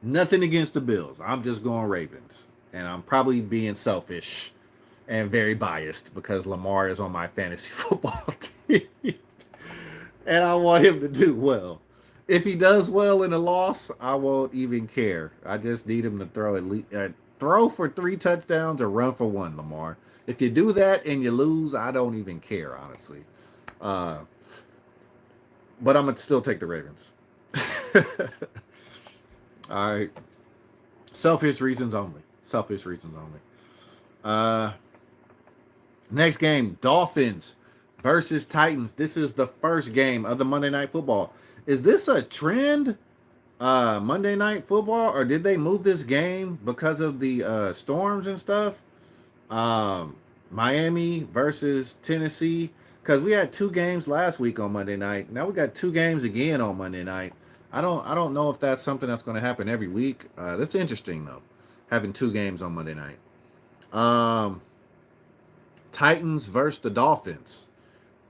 Nothing against the Bills. I'm just going Ravens. And I'm probably being selfish and very biased because Lamar is on my fantasy football team. And I want him to do well. If he does well in a loss, I won't even care. I just need him to throw at least throw for 3 touchdowns or run for one, Lamar. If you do that and you lose, I don't even care, honestly. Uh, but I'm gonna still take the Ravens. All right, selfish reasons only. Selfish reasons only. Uh, Next game, Dolphins versus Titans. This is the first game of the Monday Night Football. Is this a trend? Monday Night Football, or did they move this game because of the storms and stuff? Miami versus Tennessee, because we had 2 games last week on Monday night. Now we got 2 games again on Monday night. I don't know if that's something that's going to happen every week. That's interesting though, having 2 games on Monday night. Um, Titans versus the Dolphins.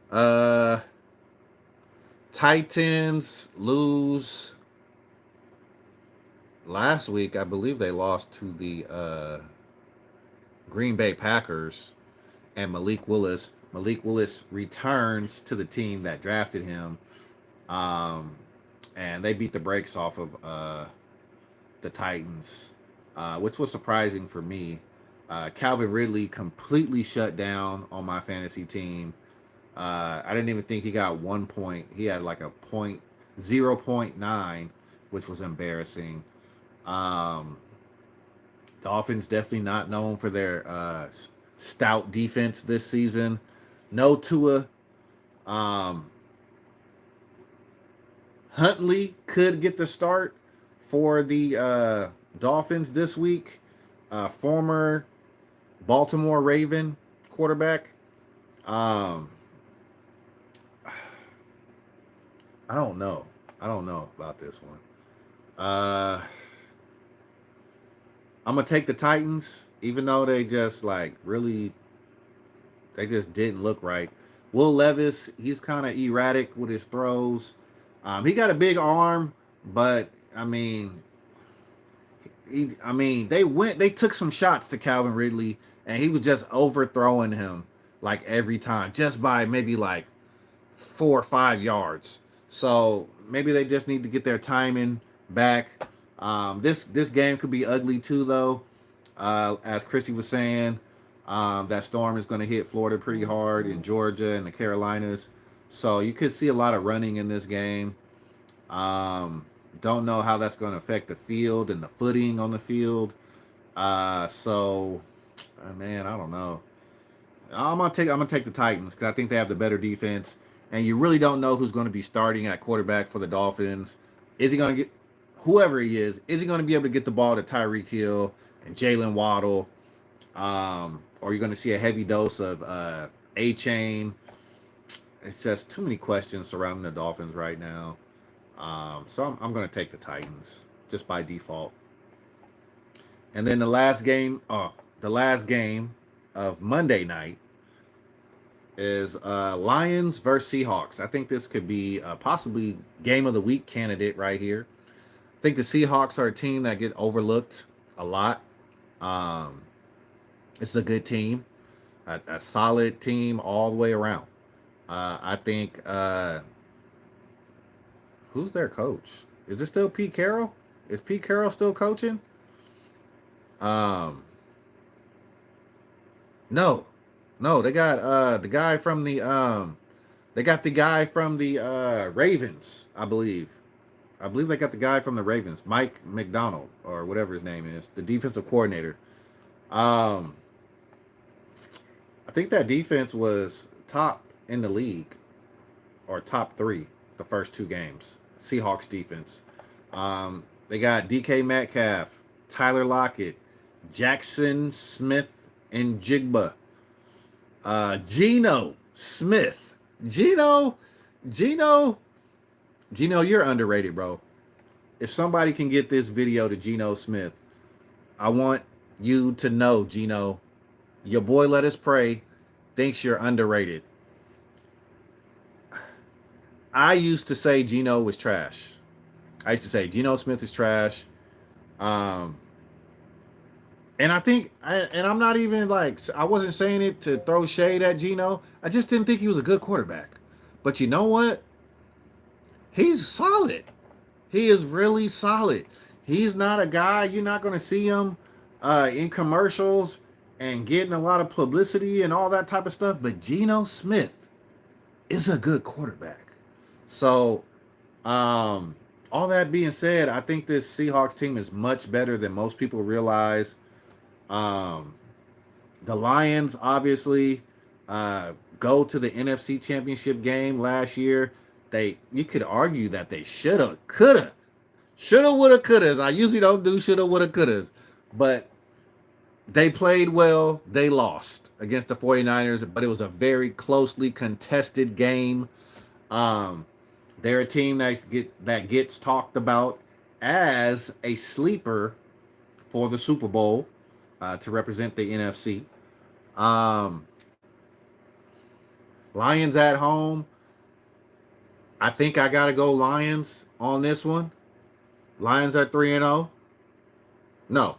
Uh, Titans lose last week. I believe they lost to the Green Bay Packers and Malik Willis. Malik Willis returns to the team that drafted him, um, and they beat the brakes off of the Titans, which was surprising for me. Calvin Ridley completely shut down on my fantasy team. I didn't even think he got 1 point. He had like a 0.9, which was embarrassing. Um, Dolphins definitely not known for their stout defense this season. No Tua. Um, Huntley could get the start for the Dolphins this week. Former Baltimore Raven quarterback. Um, I don't know. I don't know about this one. I'm gonna take the Titans, even though they just they just didn't look right. Will Levis, he's kind of erratic with his throws. He got a big arm, but they took some shots to Calvin Ridley, and he was just overthrowing him like every time, just by maybe like 4 or 5 yards. So maybe they just need to get their timing back. This game could be ugly too, though. As Christy was saying, that storm is going to hit Florida pretty hard, in Georgia and the Carolinas. So you could see a lot of running in this game. Don't know how that's going to affect the field and the footing on the field. Man, I don't know. I'm gonna take the Titans because I think they have the better defense, and you really don't know who's going to be starting at quarterback for the Dolphins. Is he going to get whoever he is? Is he going to be able to get the ball to Tyreek Hill and Jalen Waddle? Or you're going to see a heavy dose of A Chain. It's just too many questions surrounding the Dolphins right now. So I'm going to take the Titans just by default. And then the last game of Monday night is Lions versus Seahawks. I think this could be possibly game of the week candidate right here. I think the Seahawks are a team that get overlooked a lot. It's a good team, a solid team all the way around. I think who's their coach? Is it still Pete Carroll? Is Pete Carroll still coaching? No, they got the guy from the Ravens, I believe. I believe they got the guy from the Ravens, Mike McDonald or whatever his name is, the defensive coordinator. Um, I think that defense was top in the league or top 3 the first 2 games. Seahawks defense. They got DK Metcalf, Tyler Lockett, Jackson Smith and Jigba. Geno Smith. Geno, Geno, Geno, you're underrated, bro. If somebody can get this video to Geno Smith, I want you to know, Geno, your boy Let Us Pray thinks you're underrated. I used to say Geno was trash. I used to say Geno Smith is trash. Um, and I think, and I'm not even like, I wasn't saying it to throw shade at Geno. I just didn't think he was a good quarterback. But you know what? He's solid. He is really solid. He's not a guy, you're not going to see him in commercials and getting a lot of publicity and all that type of stuff. But Geno Smith is a good quarterback. So, all that being said, I think this Seahawks team is much better than most people realize. Um, the Lions obviously go to the NFC Championship game last year. You could argue that they shoulda, woulda, coulda. I usually don't do shoulda, woulda, coulda, but they played well. They lost against the 49ers, but it was a very closely contested game. They're a team that gets talked about as a sleeper for the Super Bowl to represent the NFC. Lions at home. I think I gotta go Lions on this one. Lions are 3-0. No,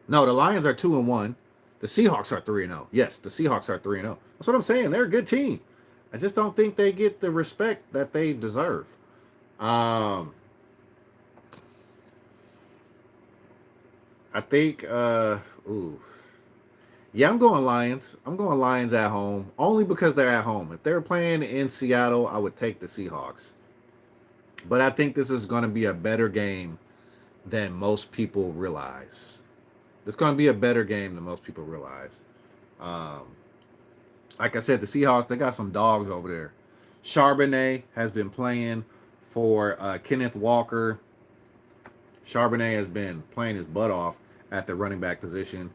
the Lions are 2-1. The Seahawks are 3-0. Yes, the Seahawks are 3-0. That's what I'm saying. They're a good team. I just don't think they get the respect that they deserve. I think, yeah, I'm going Lions. I'm going Lions at home, only because they're at home. If they were playing in Seattle, I would take the Seahawks. But I think this is going to be a better game than most people realize. It's going to be a better game than most people realize. Like I said, the Seahawks, they got some dogs over there. Charbonnet has been playing for Kenneth Walker. Charbonnet has been playing his butt off at the running back position.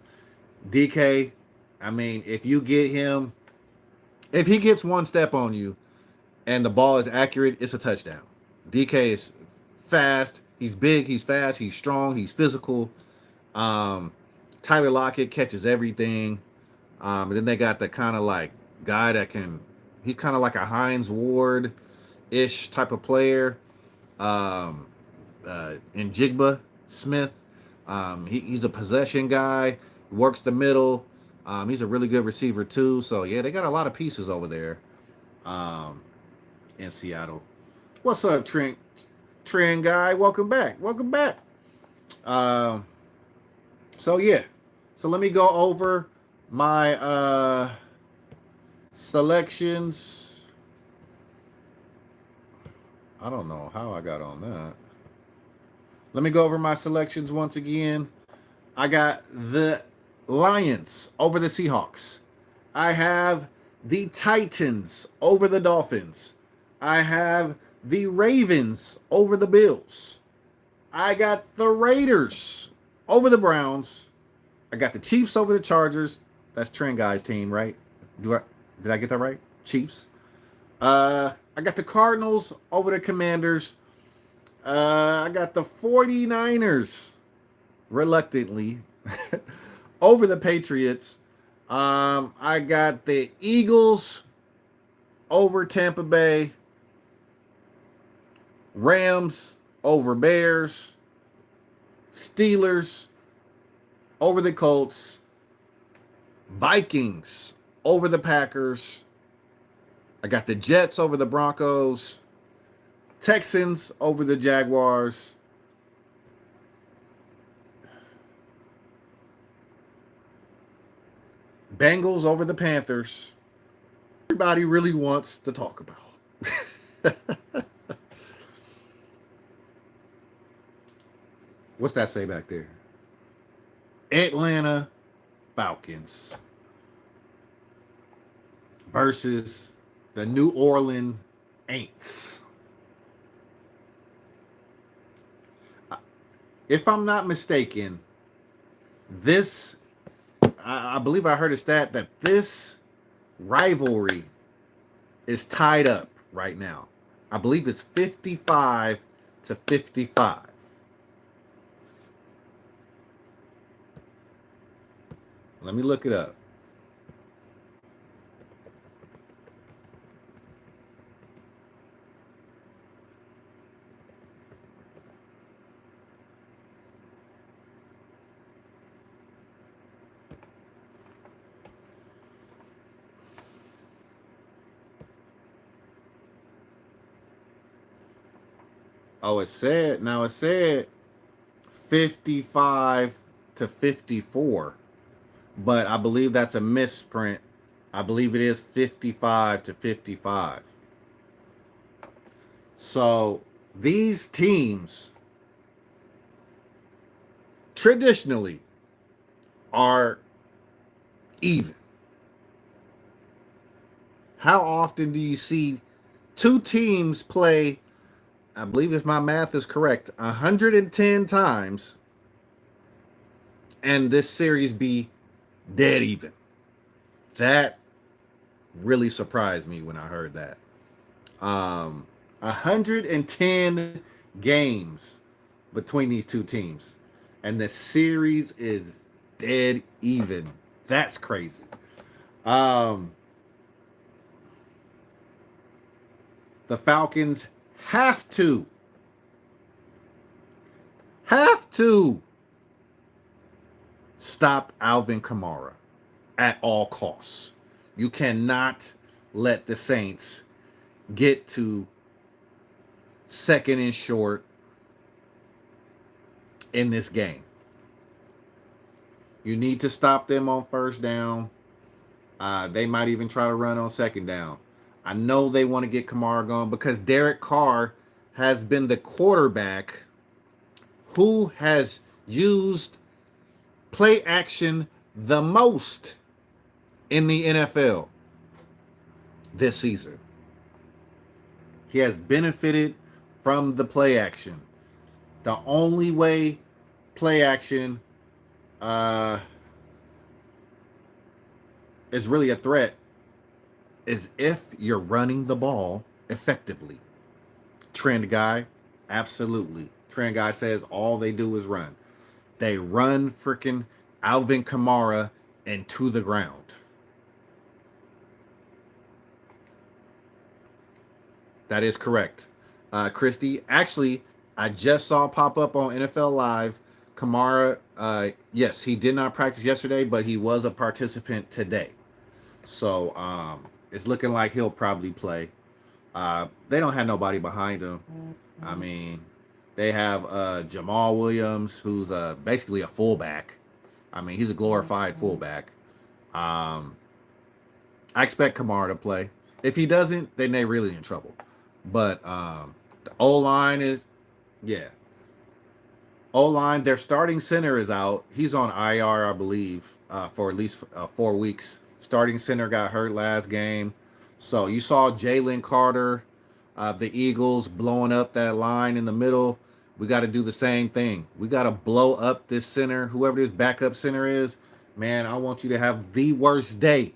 DK, I mean, if you get him, if he gets one step on you and the ball is accurate, it's a touchdown. DK is fast. He's big. He's fast. He's strong. He's physical. Tyler Lockett catches everything. And then they got the kind of like guy that he's kind of like a Hines Ward-ish type of player. In Jigba Smith. He's a possession guy. Works the middle. He's a really good receiver too. So yeah, they got a lot of pieces over there in Seattle. What's up, Trend guy? Welcome back. So yeah. So let me go over my selections. I don't know how I got on that. Let me go over my selections once again. I got the Lions over the Seahawks. I have the Titans over the Dolphins. I have the Ravens over the Bills. I got the Raiders over the Browns. I got the Chiefs over the Chargers. That's Trent Guy's team, right? Did I get that right? Chiefs. I got the Cardinals over the Commanders. I got the 49ers, reluctantly, over the Patriots. I got the Eagles over Tampa Bay. Rams over Bears. Steelers over the Colts. Vikings over the Packers. I got the Jets over the Broncos. Texans over the Jaguars. Bengals over the Panthers. Everybody really wants to talk about. What's that say back there? Atlanta Falcons versus the New Orleans Aints. If I'm not mistaken, This, I believe I heard a stat that this rivalry is tied up right now. I believe it's 55-55. Let me look it up. Oh, it said 55-54, but I believe that's a misprint. I believe it is 55-55. So these teams traditionally are even. How often do you see two teams play, I believe if my math is correct, 110 times and this series be dead even? That really surprised me when I heard that. 110 games between these two teams, and the series is dead even. That's crazy. Um, the Falcons have to stop Alvin Kamara at all costs. You cannot let the Saints get to second and short in this game. You need to stop them on first down. They might even try to run on second down. I know they want to get Kamara gone because Derek Carr has been the quarterback who has used play action the most in the NFL this season. He has benefited from the play action. The only way play action is really a threat is if you're running the ball effectively. Trend guy, absolutely. Trend guy says all they do is run. They run freaking Alvin Kamara into the ground. That is correct. Christy, actually, I just saw pop up on NFL Live. Kamara, yes, he did not practice yesterday, but he was a participant today. So it's looking like he'll probably play. They don't have nobody behind him. I mean, they have Jamal Williams, who's basically a fullback. I mean, he's a glorified fullback. I expect Kamara to play. If he doesn't, then they're really in trouble. But the O-line is, yeah. O-line, their starting center is out. He's on IR, I believe, for at least 4 weeks. Starting center got hurt last game. So you saw Jalen Carter, the Eagles, blowing up that line in the middle. We got to do the same thing. We got to blow up this center, whoever this backup center is. Man, I want you to have the worst day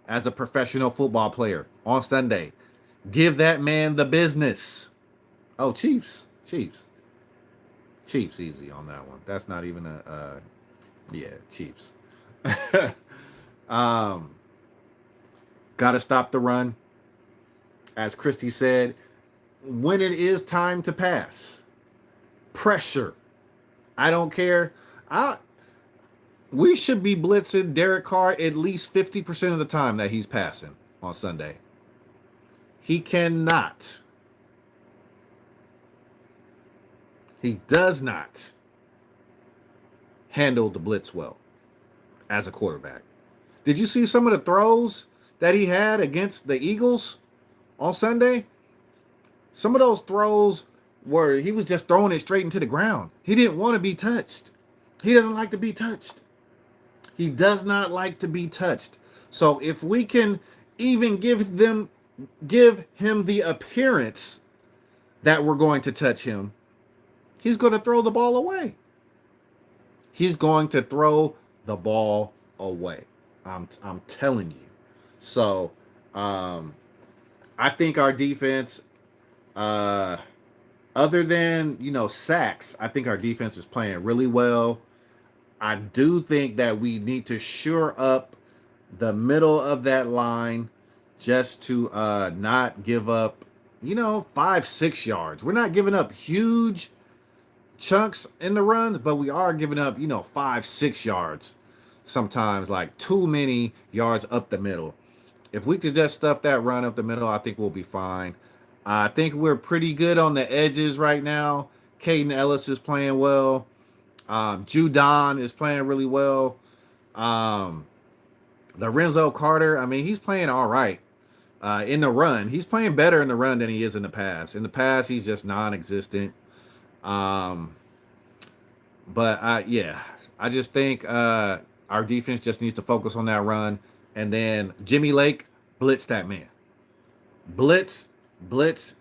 as a professional football player on Sunday. Give that man the business. Oh, Chiefs. Chiefs easy on that one. That's not even yeah, Chiefs. Got to stop the run. As Christy said, when it is time to pass, pressure. I don't care. We should be blitzing Derek Carr at least 50% of the time that he's passing on Sunday. He cannot. He does not handle the blitz well as a quarterback. Did you see some of the throws that he had against the Eagles on Sunday? Some of those throws were he was just throwing it straight into the ground. He didn't want to be touched. He doesn't like to be touched. He does not like to be touched. So if we can even give him the appearance that we're going to touch him, he's going to throw the ball away. he's going to throw the ball away. I'm telling you. So I think our defense, uh, other than sacks, I think our defense is playing really well. I do think that we need to shore up the middle of that line just to not give up 5-6 yards. We're not giving up huge chunks in the runs, but we are giving up 5-6 yards sometimes, like too many yards up the middle. If we could just stuff that run up the middle, I think we'll be fine. I think we're pretty good on the edges right now. Caden Ellis is playing well. Judon is playing really well. Lorenzo Carter, I mean, he's playing all right in the run. He's playing better in the run than he is in the pass. In the pass, he's just non-existent. Um, but yeah, I just think our defense just needs to focus on that run. And then Jimmy Lake, blitz that man. Blitz, blitz,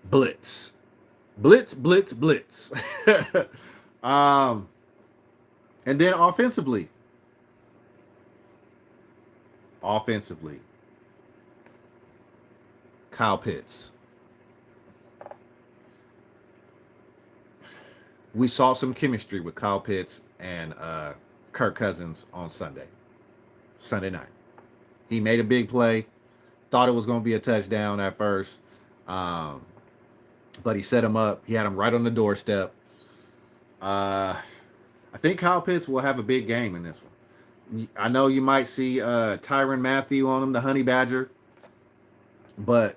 blitz. Blitz, blitz, blitz. um, and then offensively, Kyle Pitts. We saw some chemistry with Kyle Pitts and Kirk Cousins on Sunday night. He made a big play. Thought it was going to be a touchdown at first. But he set him up. He had him right on the doorstep. I think Kyle Pitts will have a big game in this one. I know you might see Tyrann Mathieu on him, the Honey Badger. But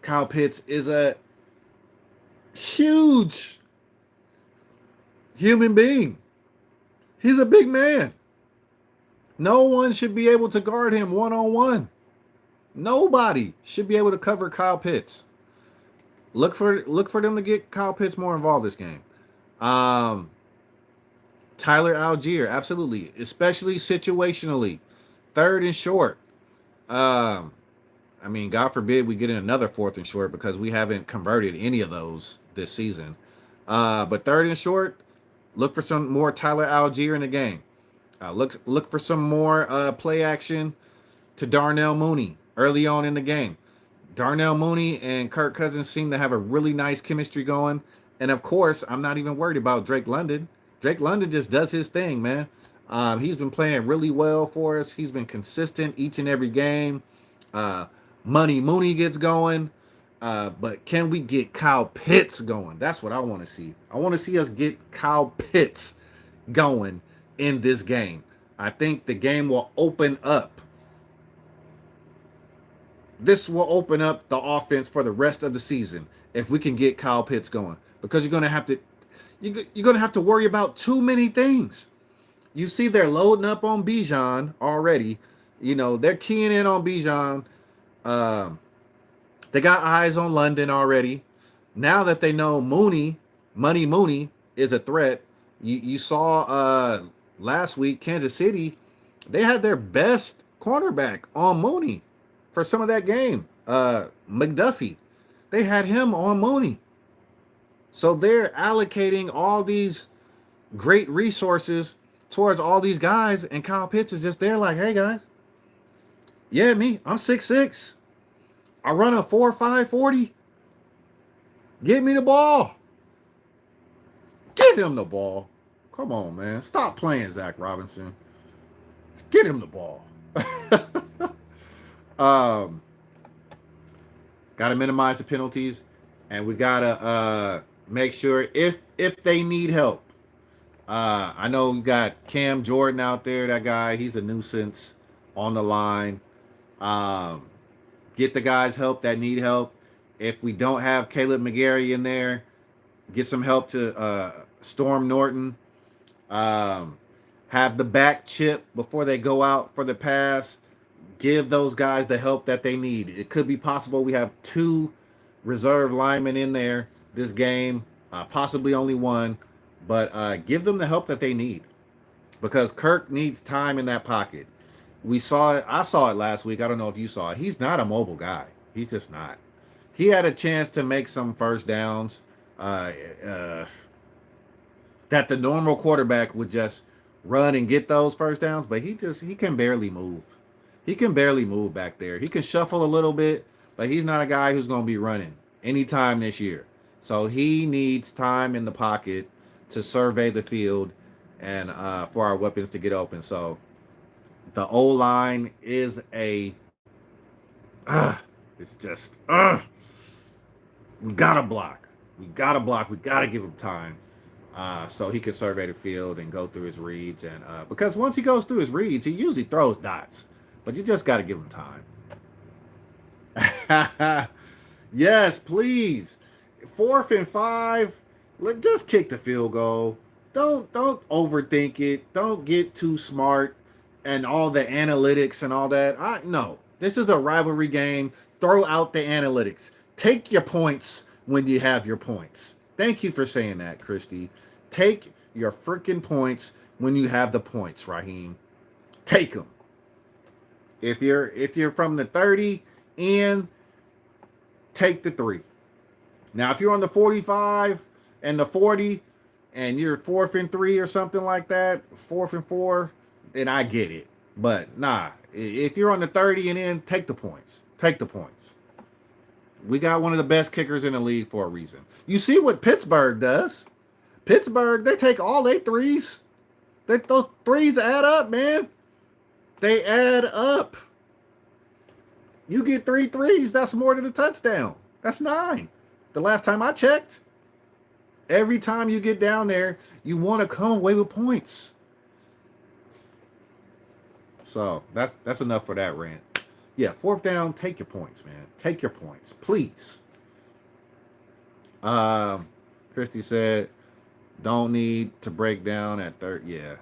Kyle Pitts is a huge human being. He's a big man. No one should be able to guard him one-on-one. Nobody should be able to cover Kyle Pitts. Look for them to get Kyle Pitts more involved this game. Tyler Algier, absolutely, especially situationally, third and short. I mean, God forbid we get in another fourth and short because we haven't converted any of those this season. But third and short, look for some more Tyler Algier in the game. Look for some more play action to Darnell Mooney early on in the game. Darnell Mooney and Kirk Cousins seem to have a really nice chemistry going. And of course, I'm not even worried about Drake London. Drake London just does his thing, man. He's been playing really well for us. He's been consistent each and every game. Money Mooney gets going. But can we get Kyle Pitts going? That's what I want to see. I want to see us get Kyle Pitts going in this game. I think the game will open up. This will open up the offense for the rest of the season if we can get Kyle Pitts going, because you're gonna have to worry about too many things. You see, they're loading up on Bijan already. They're keying in on Bijan. They got eyes on London already. Now that they know Money Mooney is a threat. You saw last week Kansas City, they had their best cornerback on Mooney for some of that game. McDuffie, they had him on Mooney. So they're allocating all these great resources towards all these guys, and Kyle Pitts is just there like, hey guys, yeah, I'm 6'6". I run a 4.5 40. Get me the ball. Give him the ball. Come on, man. Stop playing, Zach Robinson. Get him the ball. Got to minimize the penalties, and we got to make sure if they need help. I know we got Cam Jordan out there. That guy, he's a nuisance on the line. Get the guys help that need help. If we don't have Caleb McGarry in there, get some help to Storm Norton. Have the back chip before they go out for the pass. Give those guys the help that they need. It could be possible we have 2 reserve linemen in there this game, possibly only 1, but give them the help that they need, because Kirk needs time in that pocket. We saw it. I saw it last week. I don't know if you saw it. He's not a mobile guy. He's just not. He had a chance to make some first downs. that the normal quarterback would just run and get those first downs, but he can barely move. He can barely move back there. He can shuffle a little bit, but he's not a guy who's going to be running anytime this year. So he needs time in the pocket to survey the field and for our weapons to get open. So the O line is it's just we gotta block. We gotta block. We gotta give him time. So he can survey the field and go through his reads. And because once he goes through his reads, he usually throws dots. But you just got to give him time. Yes, please. 4th and 5. Just kick the field goal. Don't overthink it. Don't get too smart and all the analytics and all that. No. This is a rivalry game. Throw out the analytics. Take your points when you have your points. Thank you for saying that, Christy. Take your freaking points when you have the points, Raheem. Take them. If you're from the 30 in, take the 3. Now, if you're on the 45 and the 40 and you're 4th and 3 or something like that, 4th and 4, then I get it. But nah, if you're on the 30 and in, take the points. Take the points. We got one of the best kickers in the league for a reason. You see what Pittsburgh does? Pittsburgh, they take all their threes. Those threes add up, man. They add up. You get 3 threes, that's more than a touchdown. That's 9. The last time I checked. Every time you get down there, you want to come away with points. So that's enough for that rant. Yeah, 4th down, take your points, man. Take your points, please. Christy said, don't need to break down at 3rd. Yeah,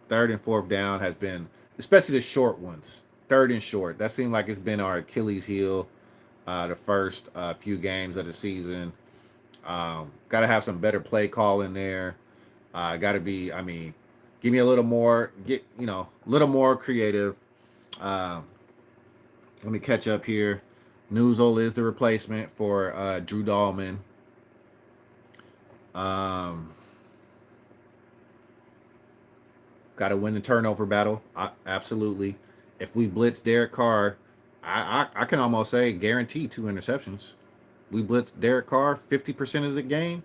3rd and 4th down has been, especially the short ones. 3rd and short. That seemed like it's been our Achilles heel the first few games of the season. Got to have some better play call in there. Got to be, give me a little more, a little more creative. Let me catch up here. Newsel is the replacement for Drew Dahlman. Got to win the turnover battle. Absolutely. If we blitz Derek Carr, I can almost say guarantee 2 interceptions. We blitz Derek Carr 50% of the game.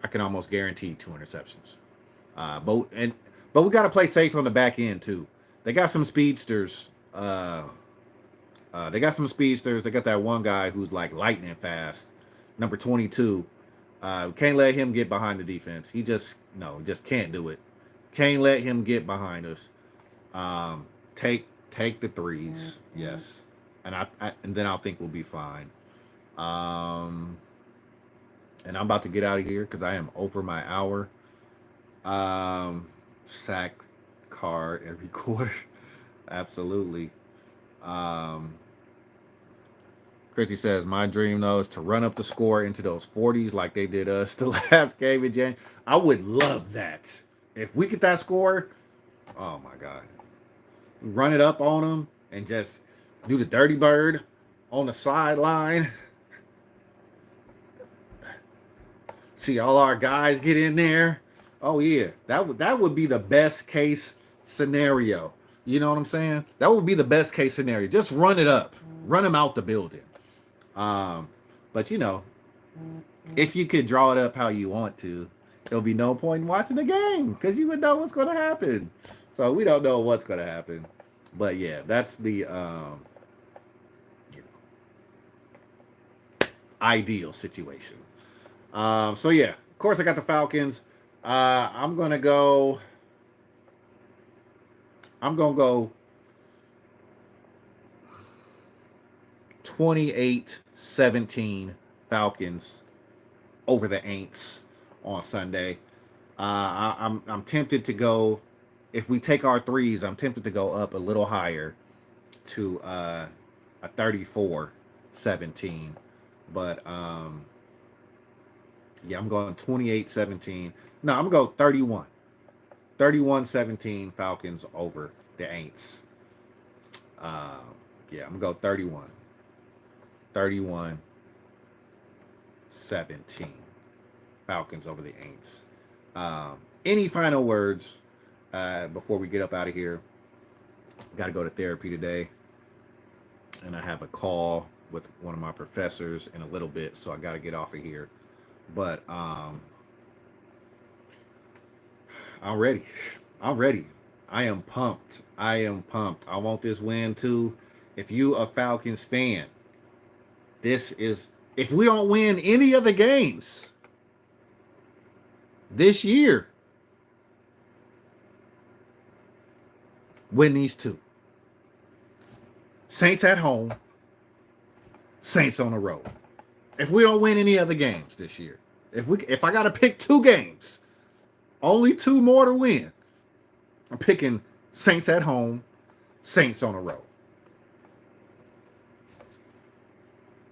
I can almost guarantee 2 interceptions. But we got to play safe on the back end too. They got some speedsters. They got that one guy who's like lightning fast, number 22. Can't let him get behind the defense. He just can't do it. Can't let him get behind us. Take the threes, yes, and then I think we'll be fine. And I'm about to get out of here because I am over my hour. Sack Carr every quarter, absolutely. Christy says, my dream, though, is to run up the score into those 40s like they did us the last game in January. I would love that. If we get that score, oh, my God. Run it up on them and just do the dirty bird on the sideline. See all our guys get in there. Oh, yeah. That would be the best case scenario. You know what I'm saying? That would be the best case scenario. Just run it up. Run them out the building. But if you could draw it up how you want to, there'll be no point in watching the game because you would know what's going to happen. So we don't know what's going to happen. But yeah, that's the ideal situation. So yeah, of course I got the Falcons. I'm gonna go 28-17 Falcons over the Aints on Sunday. I'm tempted to go, if we take our threes, I'm tempted to go up a little higher to a 34-17. But yeah, I'm going 28-17. No, I'm going to go 31. 31-17 Falcons over the Aints. Yeah, I'm going to go 31. 31-17 Falcons over the Aints. Any final words before we get up out of here? Got to go to therapy today, and I have a call with one of my professors in a little bit, so I got to get off of here. But I'm ready. I'm ready. I am pumped. I am pumped. I want this win too. If you a Falcons fan, this is, if we don't win any of the games this year, win these two. Saints at home, Saints on the road. If we don't win any other games this year, if I got to pick two games, only two more to win, I'm picking Saints at home, Saints on the road.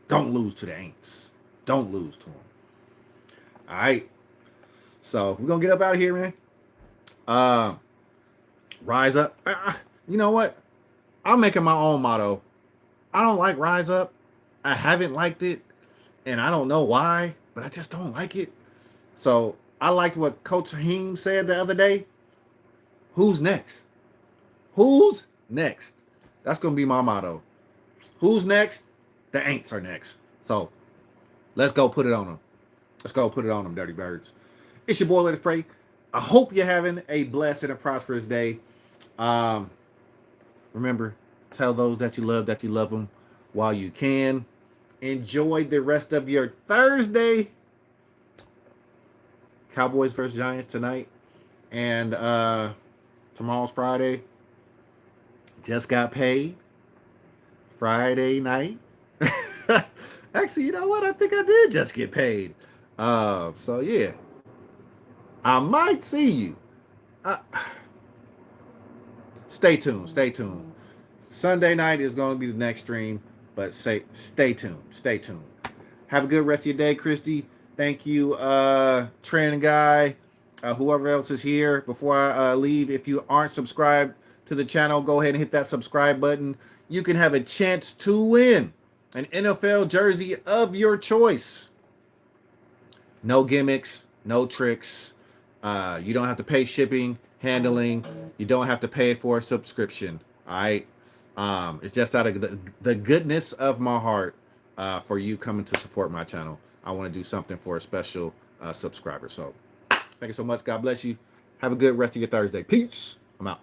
Don't lose to the Aints. Don't lose to them. All right. So we're going to get up out of here, man. Rise up. You know what? I'm making my own motto. I don't like Rise Up. I haven't liked it, and I don't know why, but I just don't like it. So I liked what Coach Haim said the other day. Who's next? Who's next? That's going to be my motto. Who's next? The Aints are next. So let's go put it on them. Let's go put it on them, Dirty Birds. It's your boy, Let Us Pray. I hope you're having a blessed and a prosperous day. Remember, tell those that you love them while you can. Enjoy the rest of your Thursday. Cowboys versus Giants tonight. And tomorrow's Friday. Just got paid. Friday night. Actually, you know what? I think I did just get paid. So, yeah. I might see you. Stay tuned. Stay tuned. Sunday night is going to be the next stream, but stay tuned. Stay tuned. Have a good rest of your day, Christy. Thank you, Trend Guy, whoever else is here. Before I leave, if you aren't subscribed to the channel, go ahead and hit that subscribe button. You can have a chance to win an NFL jersey of your choice. No gimmicks, no tricks. You don't have to pay shipping, handling. You don't have to pay for a subscription. All right. It's just out of the goodness of my heart for you coming to support my channel. I want to do something for a special subscriber. So thank you so much. God bless you. Have a good rest of your Thursday. Peace. I'm out.